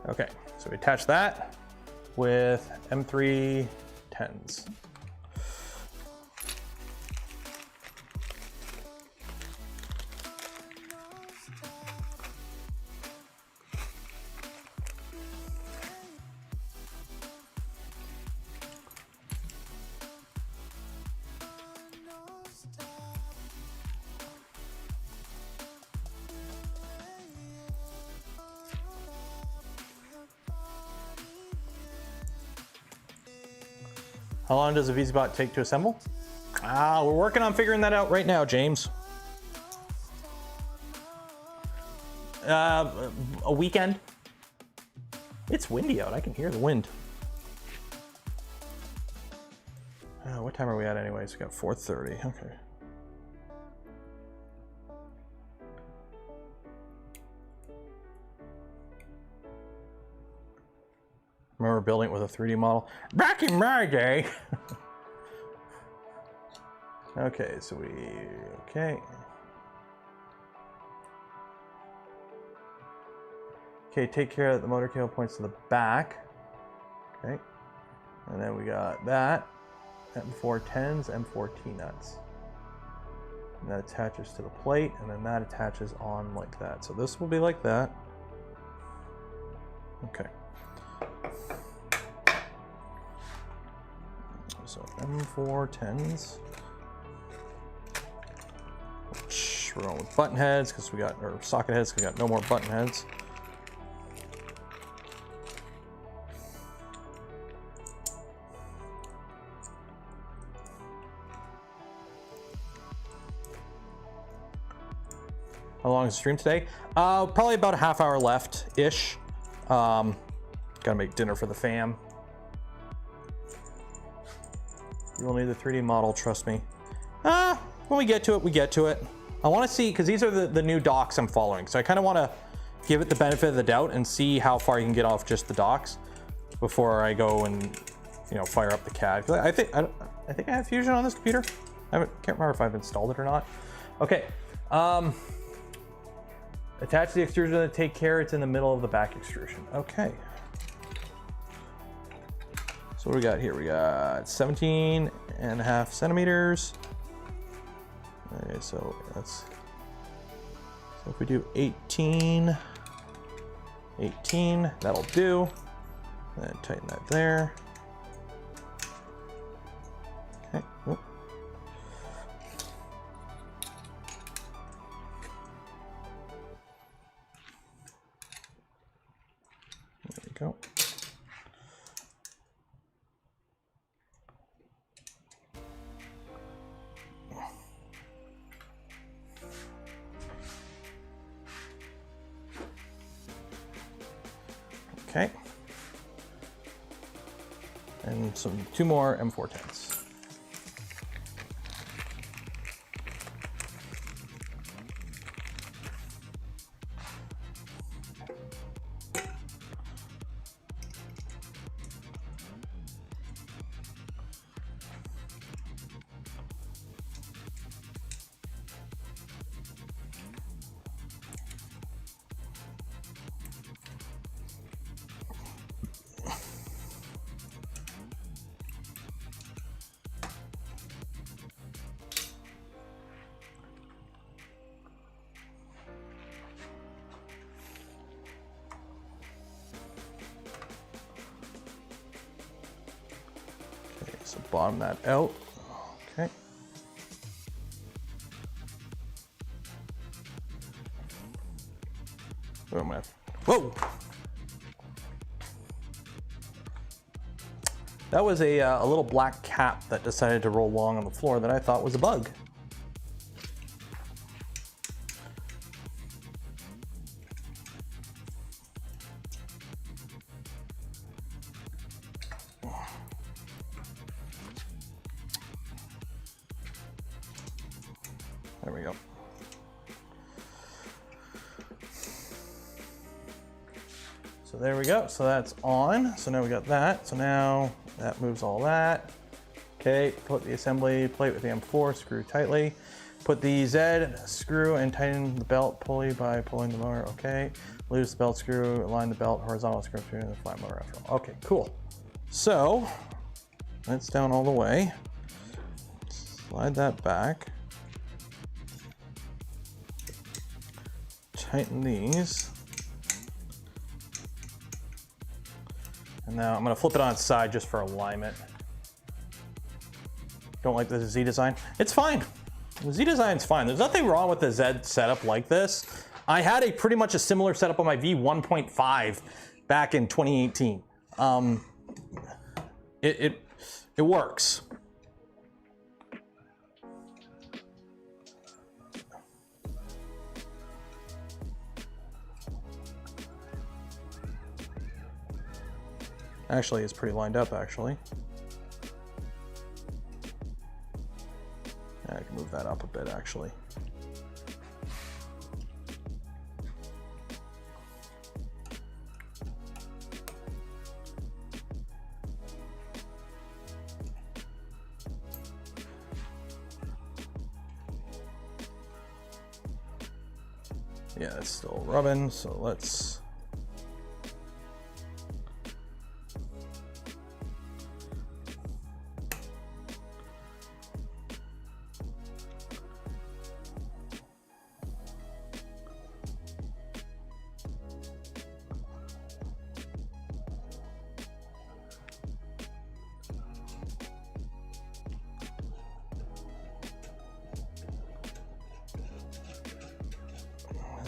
Okay, so we attach that with M310s. How long does a VzBot take to assemble? We're working on figuring that out right now, James. A weekend. It's windy out, I can hear the wind. What time are we at anyways? We got 4:30, okay. Remember building it with a 3D model? Back in my day! Okay, so okay. Okay, take care that the motor cable points to the back. Okay. And then we got that. M410s, M14 nuts. And that attaches to the plate, and then that attaches on like that. So this will be like that. Okay. So M410s. Which we're going with button heads because we got, or socket heads, because we got no more button heads. How long is the stream today? Probably about a half hour left-ish. Gotta make dinner for the fam. You will need the 3D model, trust me. When we get to it, we get to it. I want to see, because these are the new docs I'm following, so I kind of want to give it the benefit of the doubt and see how far you can get off just the docs before I go and, you know, fire up the CAD. 'Cause I think I have Fusion on this computer. Can't remember if I've installed it or not. Okay. Attach the extruder to take care. It's in the middle of the back extrusion. Okay. So what do we got here? We got 17.5 centimeters. Okay, so that's, so if we do 18, that'll do. And then tighten that there. Okay. Whoop. There we go. Okay. And two more M410s. So bottom that out. Okay. Where am I? Whoa! That was a little black cap that decided to roll along on the floor that I thought was a bug. There we go. So there we go. So that's on. So now we got that. So now that moves all that. Okay, put the assembly plate with the M4, screw tightly. Put the Z screw and tighten the belt pulley by pulling the motor. Okay, loose the belt screw, align the belt horizontal screw through the flat motor after all. Okay, cool. So that's down all the way. Slide that back. Tighten these. And now I'm gonna flip it on its side just for alignment. Don't like the Z design? It's fine. The Z design's fine. There's nothing wrong with the Z setup like this. I had pretty much a similar setup on my V1.5 back in 2018. It works. Actually, it's pretty lined up, actually. I can move that up a bit, actually. Yeah, it's still rubbing, so let's...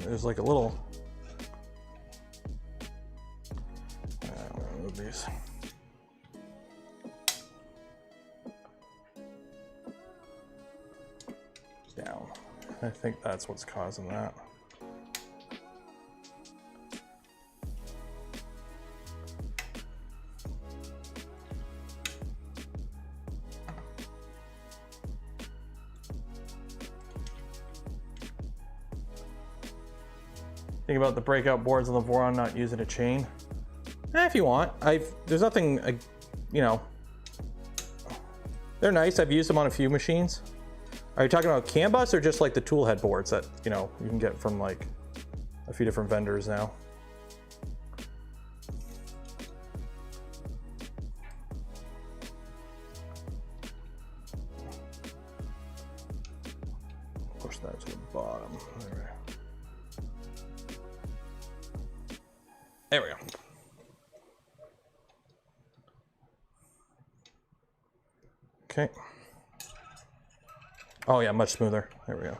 there's like a little. I'm gonna move these. Down. I think that's what's causing that. Think about the breakout boards on the Voron not using a chain. If you want, there's nothing, you know, they're nice. I've used them on a few machines. Are you talking about CAN bus or just like the tool head boards that, you know, you can get from like a few different vendors now? Push that to the bottom. There we go. Okay. Oh yeah, much smoother. There we go.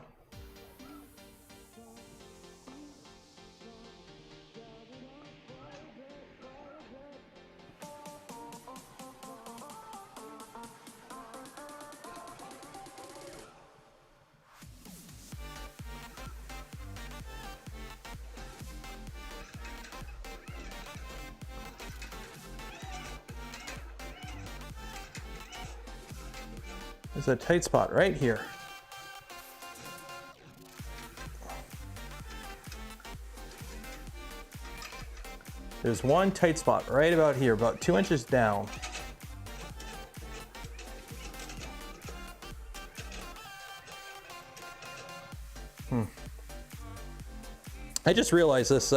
There's a tight spot right here. There's one tight spot right about here, about 2 inches down. I just realized this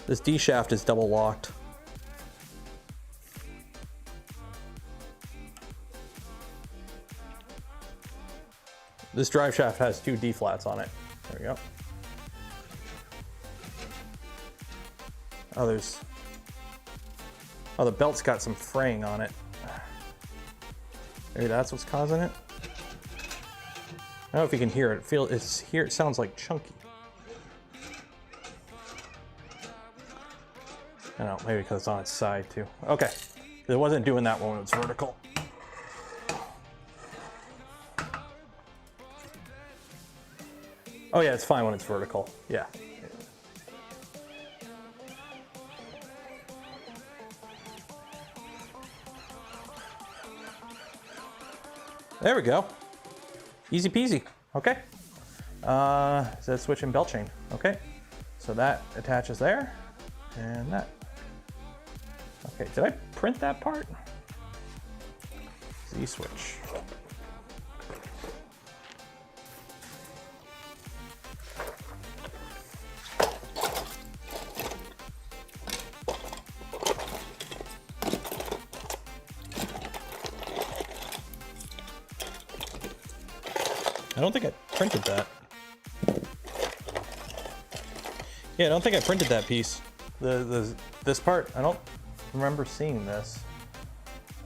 this D shaft is double locked. This drive shaft has 2 D flats on it. There we go. Oh, the belt's got some fraying on it. Maybe that's what's causing it. I don't know if you can hear it. It sounds like chunky. I don't know, maybe because it's on its side too. Okay, it wasn't doing that when it was vertical. Oh yeah, it's fine when it's vertical. Yeah. There we go. Easy peasy. Okay. Is that switch and belt chain? Okay. So that attaches there, and that. Okay, did I print that part? Z switch. I don't think I printed that. Yeah, I don't think I printed that piece. This part, I don't remember seeing this.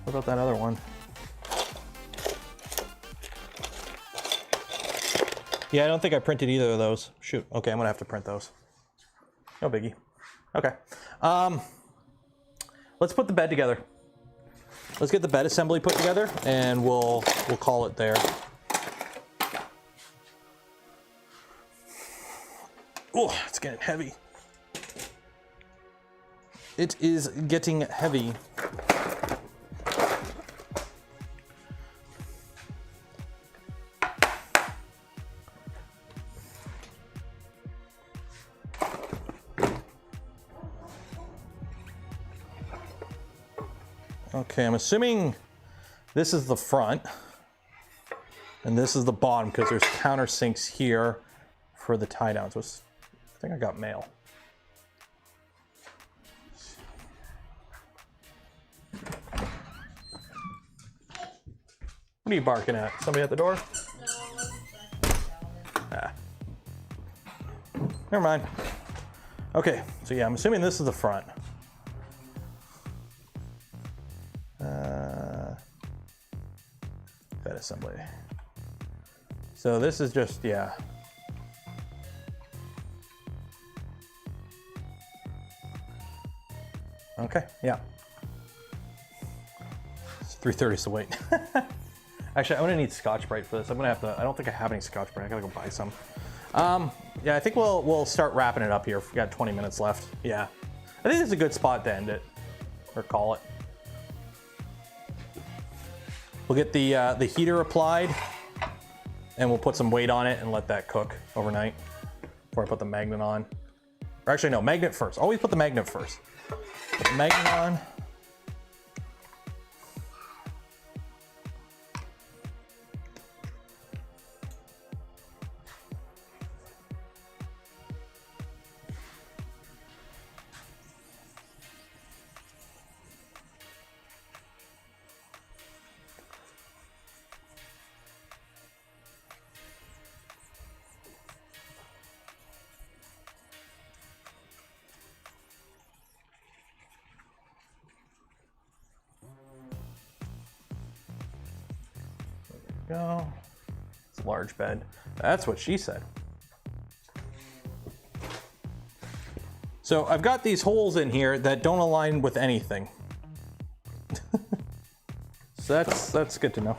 What about that other one? Yeah, I don't think I printed either of those. Shoot, okay, I'm gonna have to print those. No biggie. Okay. Let's put the bed together. Let's get the bed assembly put together and we'll call it there. Oh, it's getting heavy. It is getting heavy. Okay, I'm assuming this is the front and this is the bottom because there's countersinks here for the tie down. So I think I got mail. What are you barking at? Somebody at the door? Ah. Never mind. Okay, so yeah, I'm assuming this is the front. Bed assembly. So this is just, yeah. Okay, yeah. 330 is the weight. Actually, I'm gonna need Scotch-Brite for this. I'm gonna have to, I don't think I have any Scotch-Brite. I gotta go buy some. Yeah, I think we'll start wrapping it up here. We've got 20 minutes left. Yeah. I think it's a good spot to end it, or call it. We'll get the heater applied, and we'll put some weight on it and let that cook overnight before I put the magnet on. Or actually, no, magnet first. Always put the magnet first. Put the magnet on. Go. It's a large bed. That's what she said. So I've got these holes in here that don't align with anything. So that's good to know.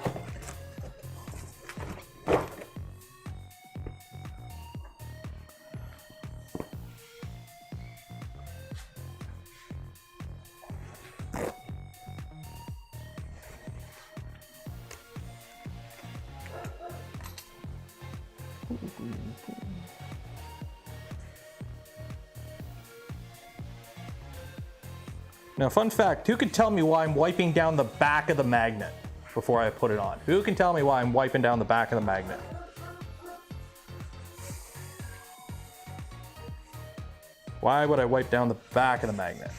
Now, fun fact, who can tell me why I'm wiping down the back of the magnet before I put it on? Who can tell me why I'm wiping down the back of the magnet? Why would I wipe down the back of the magnet?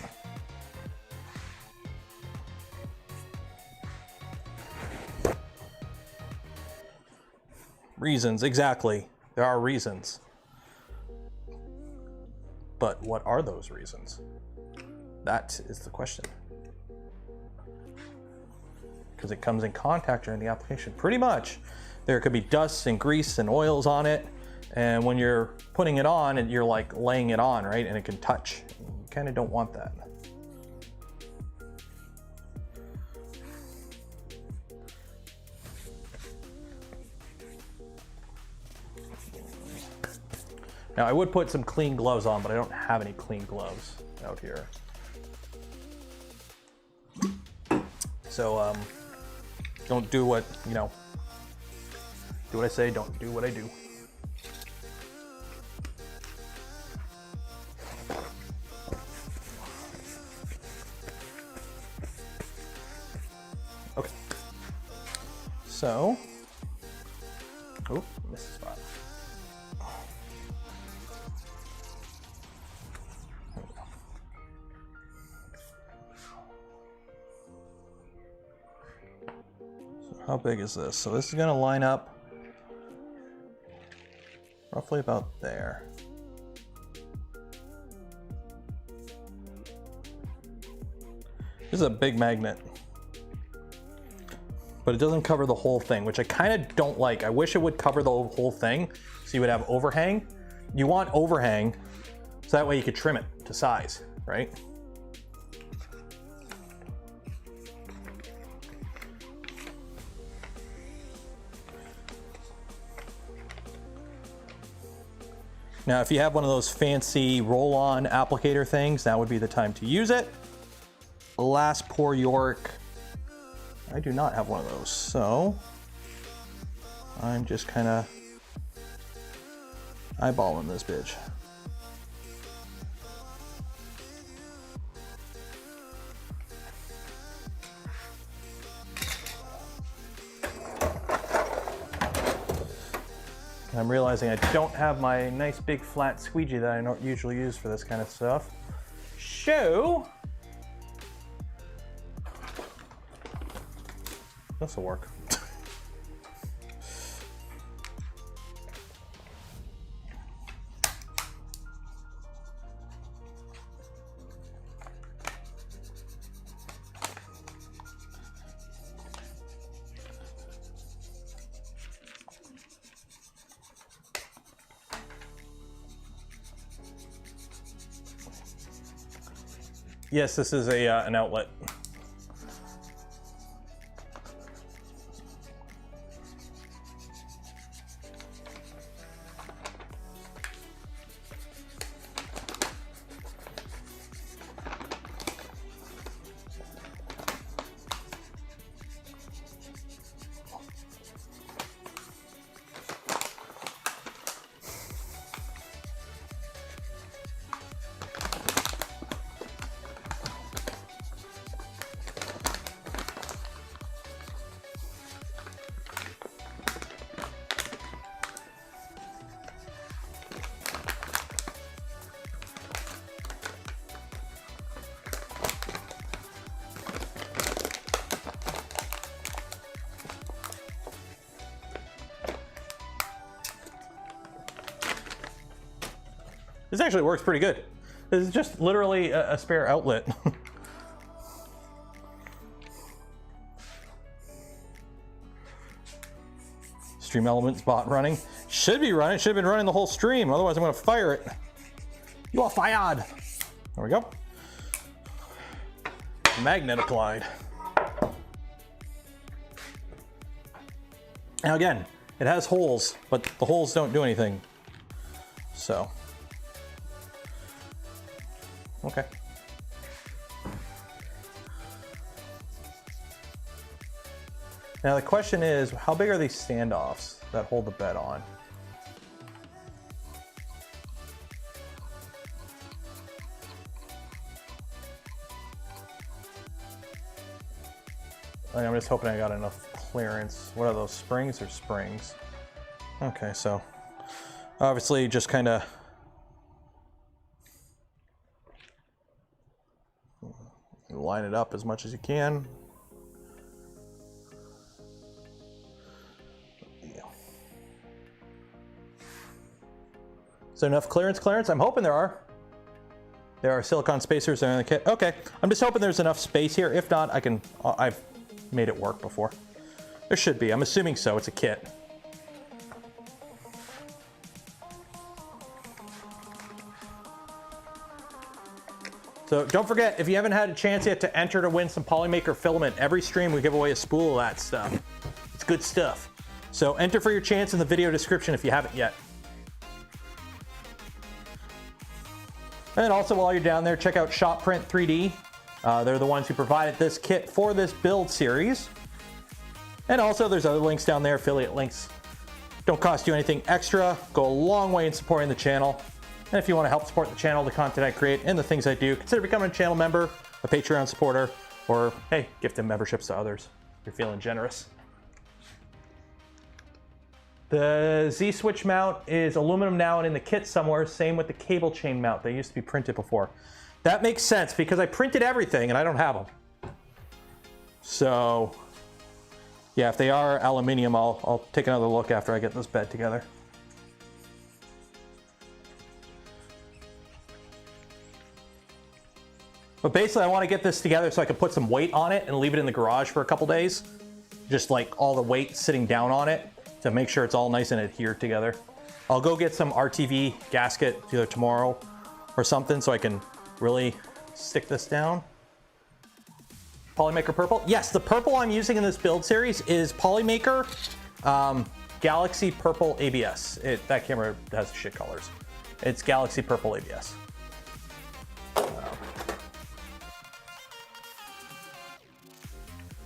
Reasons, exactly. There are reasons. But what are those reasons? That is the question. Because it comes in contact during the application. Pretty much. There could be dust and grease and oils on it. And when you're putting it on, and you're like laying it on, right? And it can touch. You kind of don't want that. Now I would put some clean gloves on, but I don't have any clean gloves out here. So don't do what, you know, do what I say, don't do what I do. Okay. So, oh, missed the spot. How big is this? So this is going to line up roughly about there. This is a big magnet, but it doesn't cover the whole thing, which I kind of don't like. I wish it would cover the whole thing so you would have overhang. You want overhang so that way you could trim it to size, right? Now, if you have one of those fancy roll-on applicator things, now would be the time to use it. Last pour York. I do not have one of those, so I'm just kind of eyeballing this bitch. I'm realizing I don't have my nice big flat squeegee that I don't usually use for this kind of stuff. So, this will work. Yes, this is a an outlet. This actually works pretty good. This is just literally a spare outlet. Stream elements bot running. Should be running, should have been running the whole stream, otherwise I'm gonna fire it. You are fired. There we go. Magnet applied. Now again, it has holes, but the holes don't do anything. So. Okay. Now the question is, how big are these standoffs that hold the bed on? I'm just hoping I got enough clearance. What are those, springs or springs? Okay, so obviously just kind of line it up as much as you can. Is there enough clearance? I'm hoping there are. There are silicone spacers in the kit. Okay, I'm just hoping there's enough space here. If not, I've made it work before. There should be, I'm assuming so, it's a kit. So don't forget, if you haven't had a chance yet to enter to win some Polymaker filament, every stream we give away a spool of that stuff. It's good stuff. So enter for your chance in the video description if you haven't yet. And also while you're down there, check out Shopprint 3D. They're the ones who provided this kit for this build series. And also there's other links down there, affiliate links. Don't cost you anything extra, go a long way in supporting the channel. And if you want to help support the channel, the content I create, and the things I do, consider becoming a channel member, a Patreon supporter, or hey, gifting memberships to others if you're feeling generous. The Z-switch mount is aluminum now and in the kit somewhere, same with the cable chain mount. They used to be printed before. That makes sense because I printed everything and I don't have them. So yeah, if they are aluminum, I'll take another look after I get this bed together. But basically I want to get this together so I can put some weight on it and leave it in the garage for a couple days. Just like all the weight sitting down on it to make sure it's all nice and adhered together. I'll go get some RTV gasket either tomorrow or something so I can really stick this down. Polymaker purple? Yes, the purple I'm using in this build series is Polymaker Galaxy Purple ABS. That camera has shit colors. It's Galaxy Purple ABS.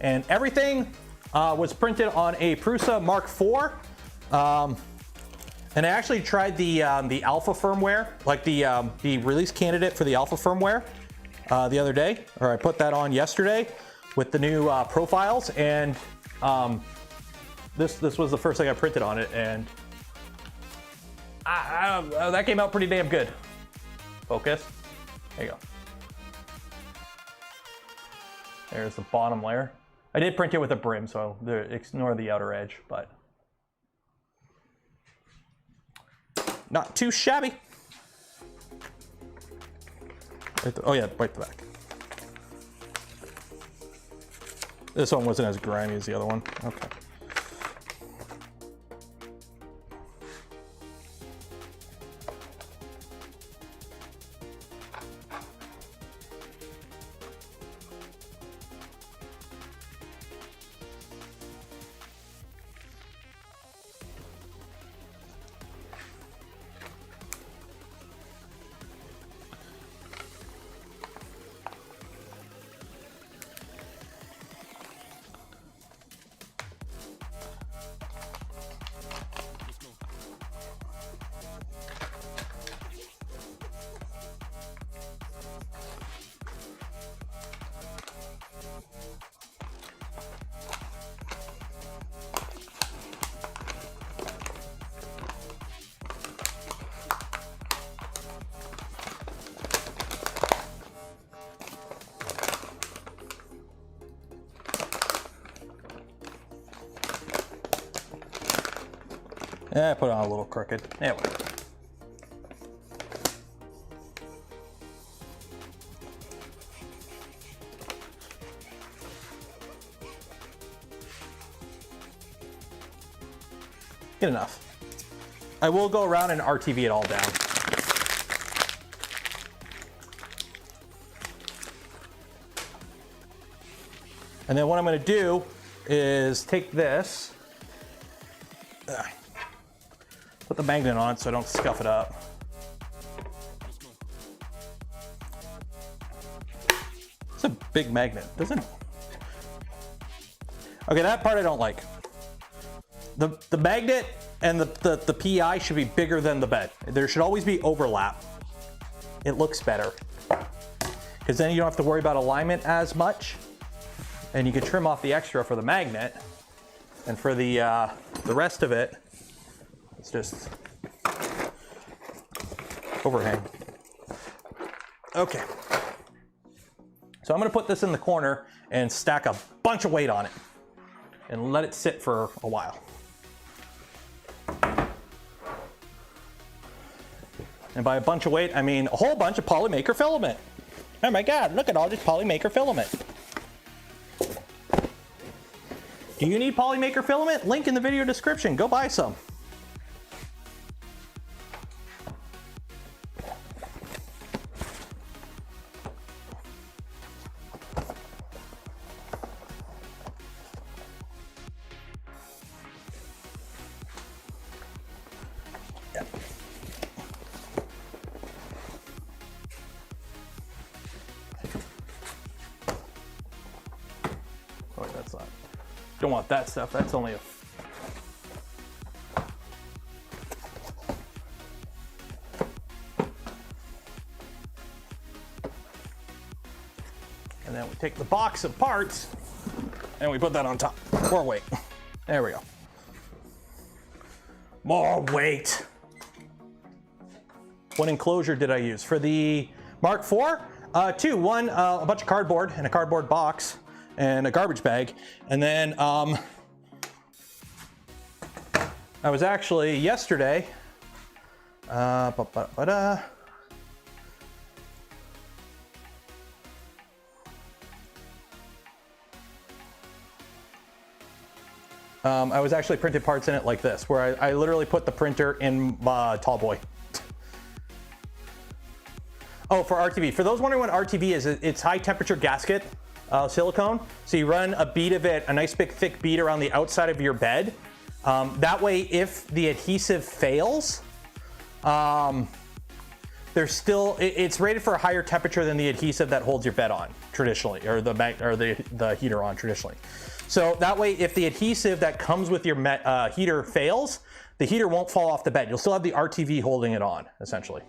And everything was printed on a Prusa Mark IV. And I actually tried the alpha firmware, like the release candidate for the alpha firmware the other day, or I put that on yesterday with the new profiles, and this was the first thing I printed on it, and that came out pretty damn good. Focus. There you go. There's the bottom layer. I did print it with a brim, so ignore the outer edge, but not too shabby. Oh yeah, wipe the back. This one wasn't as grimy as the other one. Okay. Yeah, put it on a little crooked. There we go. Good enough. I will go around and RTV it all down. And then what I'm going to do is take this, put the magnet on it so I don't scuff it up. It's a big magnet, doesn't it? Okay, that part I don't like. The magnet and the PI should be bigger than the bed. There should always be overlap. It looks better. Because then you don't have to worry about alignment as much. And you can trim off the extra for the magnet. And for the rest of it, it's just overhang. Okay. So I'm gonna put this in the corner and stack a bunch of weight on it and let it sit for a while. And by a bunch of weight, I mean a whole bunch of Polymaker filament. Oh my God, look at all this Polymaker filament. Do you need Polymaker filament? Link in the video description, go buy some. Oh, that's not. Don't want that stuff. That's only a. And then we take the box of parts and we put that on top. More weight. There we go. More weight. What enclosure did I use? For the Mark IV? Two. One, a bunch of cardboard in a cardboard box and a garbage bag. And then I was actually yesterday, I was actually printing parts in it like this, where I literally put the printer in Tall Boy. Oh, for RTV. For those wondering what RTV is, it's high temperature gasket silicone. So you run a bead of it, a nice big thick bead around the outside of your bed. That way, if the adhesive fails, there's still, it's rated for a higher temperature than the adhesive that holds your bed on traditionally, or the heater on traditionally. So that way, if the adhesive that comes with your heater fails, the heater won't fall off the bed. You'll still have the RTV holding it on, essentially.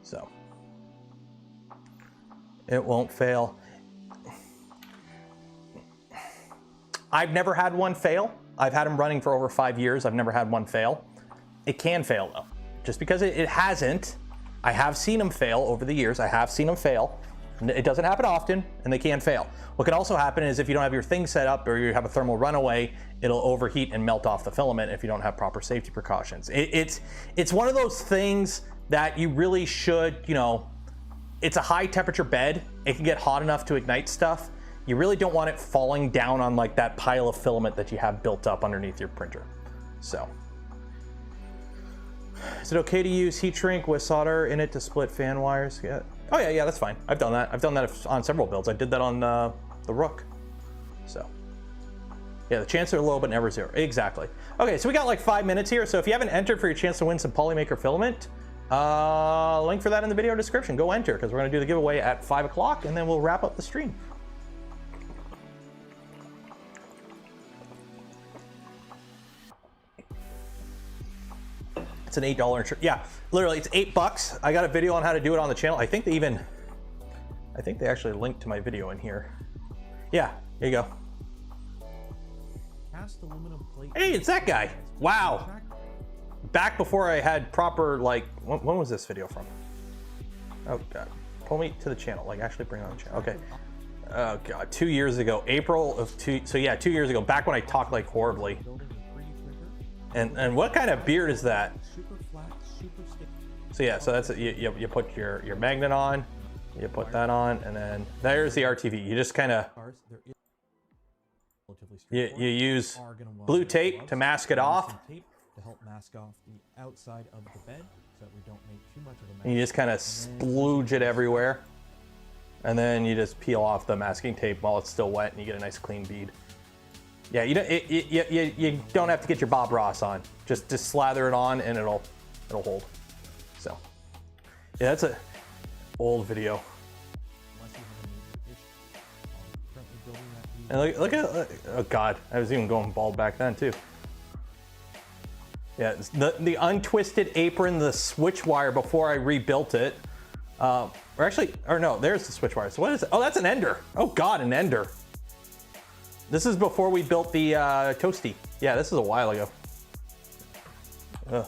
So it won't fail. I've never had one fail. I've had them running for over 5 years. I've never had one fail. It can fail though. Just because it hasn't, I have seen them fail over the years. I have seen them fail. It doesn't happen often, and they can fail. What can also happen is if you don't have your thing set up or you have a thermal runaway, it'll overheat and melt off the filament if you don't have proper safety precautions. It's one of those things that you really should, you know, it's a high temperature bed. It can get hot enough to ignite stuff. You really don't want it falling down on like that pile of filament that you have built up underneath your printer. So, is it okay to use heat shrink with solder in it to split fan wires? Yeah. Oh yeah, that's fine. I've done that. I've done that on several builds. I did that on the Rook. So, yeah, the chances are low, but never zero. Exactly. Okay, so we got like 5 minutes here. So if you haven't entered for your chance to win some Polymaker filament, link for that in the video description. Go enter, because we're going to do the giveaway at 5 o'clock, and then we'll wrap up the stream. It's an $8 insurance. Yeah, literally, it's $8. I got a video on how to do it on the channel. I think they actually linked to my video in here. Yeah, here you go. Cast aluminum plate. Hey, it's that guy. Wow. Back before I had proper, like, when was this video from? Oh God, pull me to the channel, like actually bring it on the channel. Okay. Oh God, 2 years ago, April of so yeah, 2 years ago, back when I talked like horribly. And what kind of beard is that? So yeah, so that's it. You put your magnet on, you put that on, and then there's the RTV. You just kind of you use blue tape to mask it off. To help mask off the outside of the bed so that we don't make too much of a mess. And you just kind of splooge it everywhere. And then you just peel off the masking tape while it's still wet and you get a nice clean bead. Yeah, you don't have to get your Bob Ross on. Just slather it on and it'll hold. So yeah, that's a old video. And look at, oh God, I was even going bald back then too. Yeah, the untwisted apron, the switch wire before I rebuilt it. Or no, there's the switch wire. So what is it? Oh, that's an ender. Oh God, an ender. This is before we built the toasty. Yeah, this is a while ago. Ugh.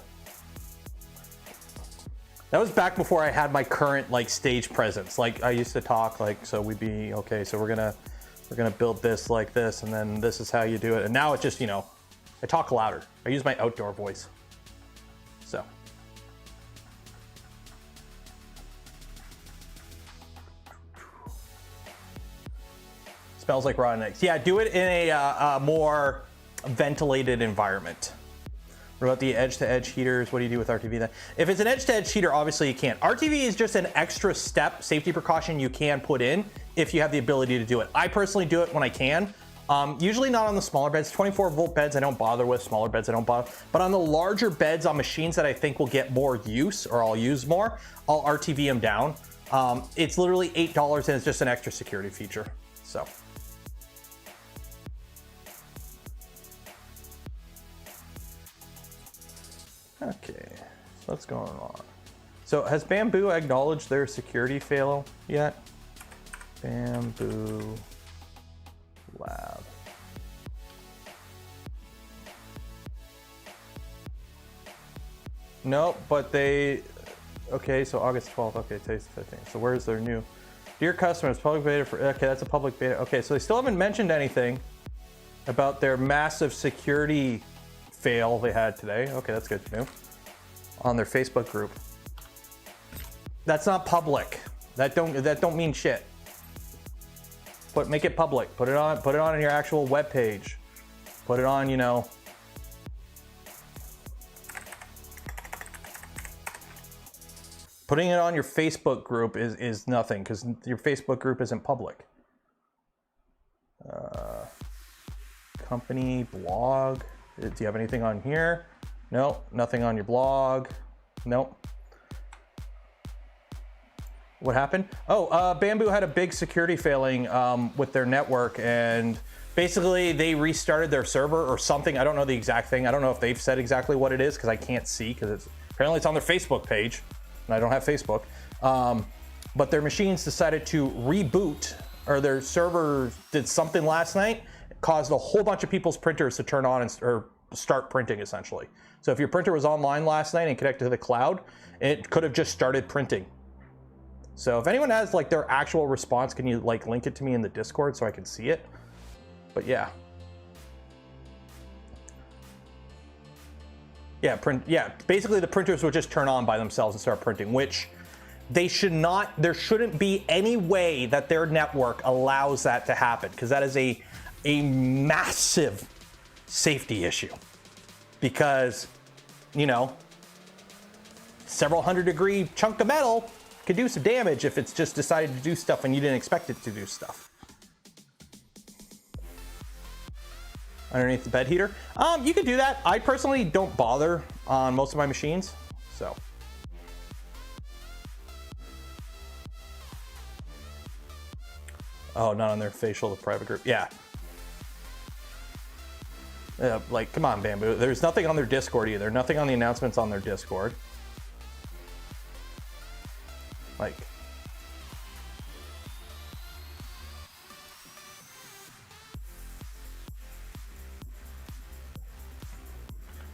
That was back before I had my current like stage presence. Like I used to talk like, so we'd be, okay, so we're gonna build this like this, and then this is how you do it. And now it's just, you know, I talk louder. I use my outdoor voice. So. Smells like rotten eggs. Yeah, do it in a more ventilated environment. What about the edge-to-edge heaters? What do you do with RTV then? If it's an edge-to-edge heater, obviously you can't. RTV is just an extra step, safety precaution you can put in if you have the ability to do it. I personally do it when I can. Usually not on the smaller beds. 24-volt beds I don't bother with. Smaller beds I don't bother. But on the larger beds, on machines that I think will get more use or I'll use more, I'll RTV them down. It's literally $8 and it's just an extra security feature. So. Okay, so what's going on? So has Bambu acknowledged their security fail yet? Bambu Lab. No, but they, okay, so August 12th, okay, today's the 15th. So where's their new? Dear customers, public beta for, okay, that's a public beta. Okay, so they still haven't mentioned anything about their massive security fail they had today. Okay, that's good to know. On their Facebook group. That's not public. That don't mean shit. But make it public. Put it on your actual web page. Put it on, you know. Putting it on your Facebook group is nothing because your Facebook group isn't public. Company blog. Do you have anything on here? No, nothing on your blog. Nope. What happened? Oh, Bambu had a big security failing with their network, and basically they restarted their server or something. I don't know the exact thing. I don't know if they've said exactly what it is because I can't see because apparently it's on their Facebook page, and I don't have Facebook. But their machines decided to reboot, or their server did something last night. Caused a whole bunch of people's printers to turn on or start printing essentially. So if your printer was online last night and connected to the cloud, it could have just started printing. So if anyone has like their actual response, can you like link it to me in the Discord so I can see it? But yeah. Yeah, basically the printers would just turn on by themselves and start printing, which they should not, there shouldn't be any way that their network allows that to happen because that is a massive safety issue because, you know, several 100-degree chunk of metal could do some damage if it's just decided to do stuff and you didn't expect it to do stuff. Underneath the bed heater, you could do that. I personally don't bother on most of my machines, so. Oh, not on their facial, the private group, yeah. Like, come on, Bambu. There's nothing on their Discord either. Nothing on the announcements on their Discord. Like,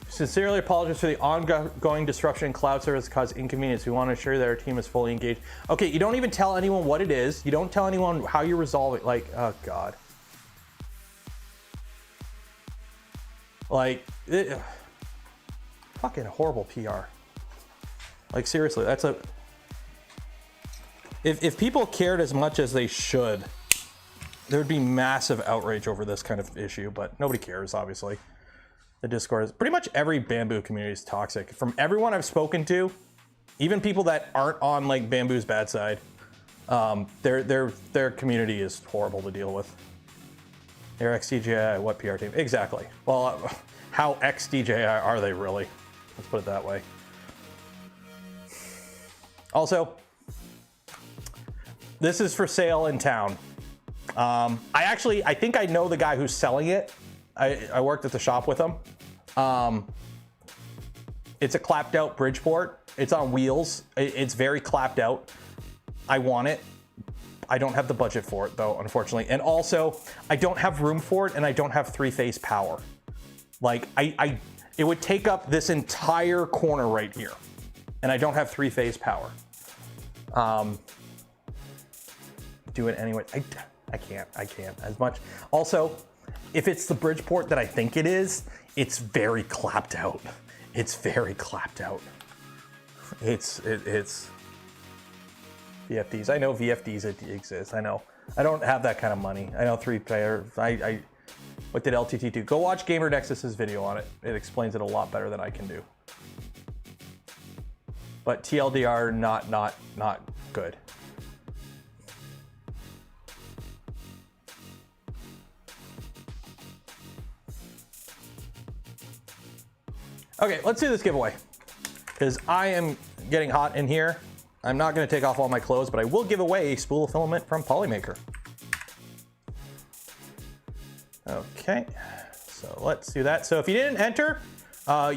sincerely apologize for the ongoing disruption in cloud service caused inconvenience. We want to ensure that our team is fully engaged. Okay, you don't even tell anyone what it is. You don't tell anyone how you resolve it. Like, oh God. Like, fucking horrible PR. Like, seriously, that's a... If people cared as much as they should, there would be massive outrage over this kind of issue, but nobody cares, obviously. The Discord is pretty much every Bambu community is toxic. From everyone I've spoken to, even people that aren't on like Bambu's bad side, their community is horrible to deal with. They're ex-DJI, what PR team? Exactly. Well, how ex-DJI are they really? Let's put it that way. Also, this is for sale in town. I think I know the guy who's selling it. I worked at the shop with him. It's a clapped out Bridgeport. It's on wheels. It's very clapped out. I want it. I don't have the budget for it though, unfortunately. And also, I don't have room for it and I don't have 3-phase power. Like, it would take up this entire corner right here. And I don't have 3-phase power. Do it anyway. I can't as much. Also, if it's the Bridgeport that I think it is, it's very clapped out. It's very clapped out. It's VFDs. I know VFDs exist. I know. I don't have that kind of money. I know 3-player. What did LTT do? Go watch Gamer Nexus's video on it. It explains it a lot better than I can do. But TLDR, not good. Okay, let's do this giveaway, because I am getting hot in here. I'm not going to take off all my clothes, but I will give away a spool of filament from Polymaker. Okay, so let's do that. So if you didn't enter,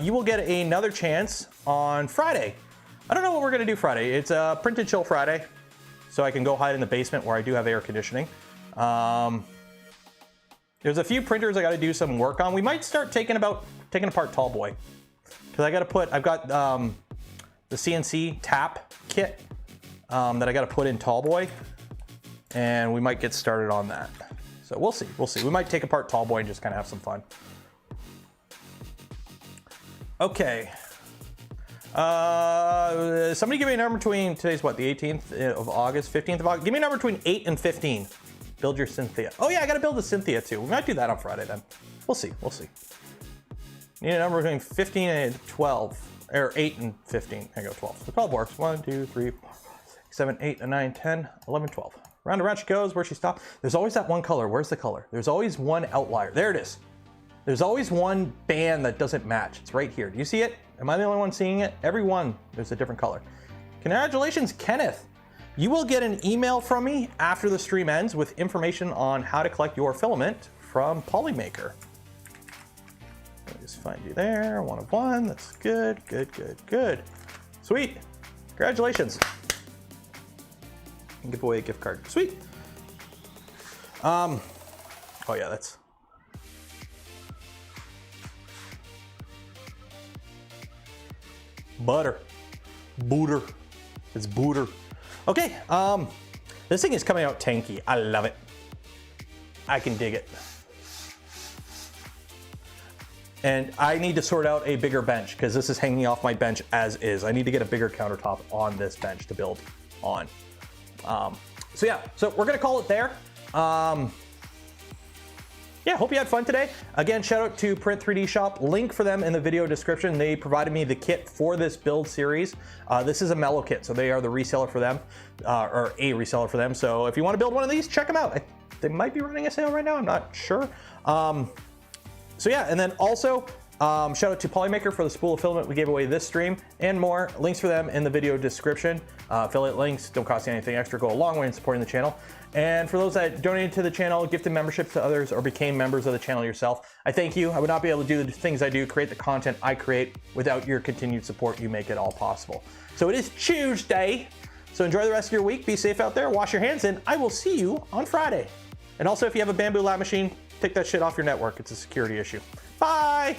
you will get another chance on Friday. I don't know what we're going to do Friday. It's a print and chill Friday, so I can go hide in the basement where I do have air conditioning. There's a few printers I got to do some work on. We might start taking apart Tallboy. Because I've got the CNC tap kit that I got to put in Tallboy, and we might get started on that. So we'll see. We might take apart Tallboy and just kind of have some fun. Okay. Somebody give me a number between, today's what, the 18th of August, 15th of August? Give me a number between 8 and 15. Build your Cynthia. Oh yeah, I got to build the Cynthia too. We might do that on Friday then. We'll see. Need a number between 15 and 12, or 8 and 15. There you go, 12. So 12 works. 1, 2, 3, 4, 5, 6, 7, 8, 9, 10, 11, 12. Round and round she goes. Where she stopped. There's always that one color. Where's the color? There's always one outlier. There it is. There's always one band that doesn't match. It's right here. Do you see it? Am I the only one seeing it? Every one, there's a different color. Congratulations, Kenneth. You will get an email from me after the stream ends with information on how to collect your filament from Polymaker. Let me just find you there. 1 of 1. That's good. Good. Sweet. Congratulations. Give away a gift card. Sweet. Oh yeah, that's. Booter. It's booter. Okay. This thing is coming out tanky. I love it. I can dig it. And I need to sort out a bigger bench because this is hanging off my bench as is. I need to get a bigger countertop on this bench to build on. So yeah, so we're gonna call it there. Yeah, hope you had fun today. Again, shout out to Print 3D Shop. Link for them in the video description. They provided me the kit for this build series. This is a mellow kit, so they are the reseller for them, or a reseller for them. So if you want to build one of these, check them out. They might be running a sale right now, I'm not sure. So yeah, and then also, Shout out to Polymaker for the spool of filament we gave away this stream and more. Links for them in the video description. Affiliate links don't cost you anything extra, go a long way in supporting the channel. And for those that donated to the channel, gifted membership to others, or became members of the channel yourself, I thank you. I would not be able to do the things I do, create the content I create, without your continued support. You make it all possible. So it is Tuesday, so enjoy the rest of your week. Be safe out there, wash your hands, and I will see you on Friday. And also, if you have a Bambu Lab machine, take that shit off your network. It's a security issue. Bye!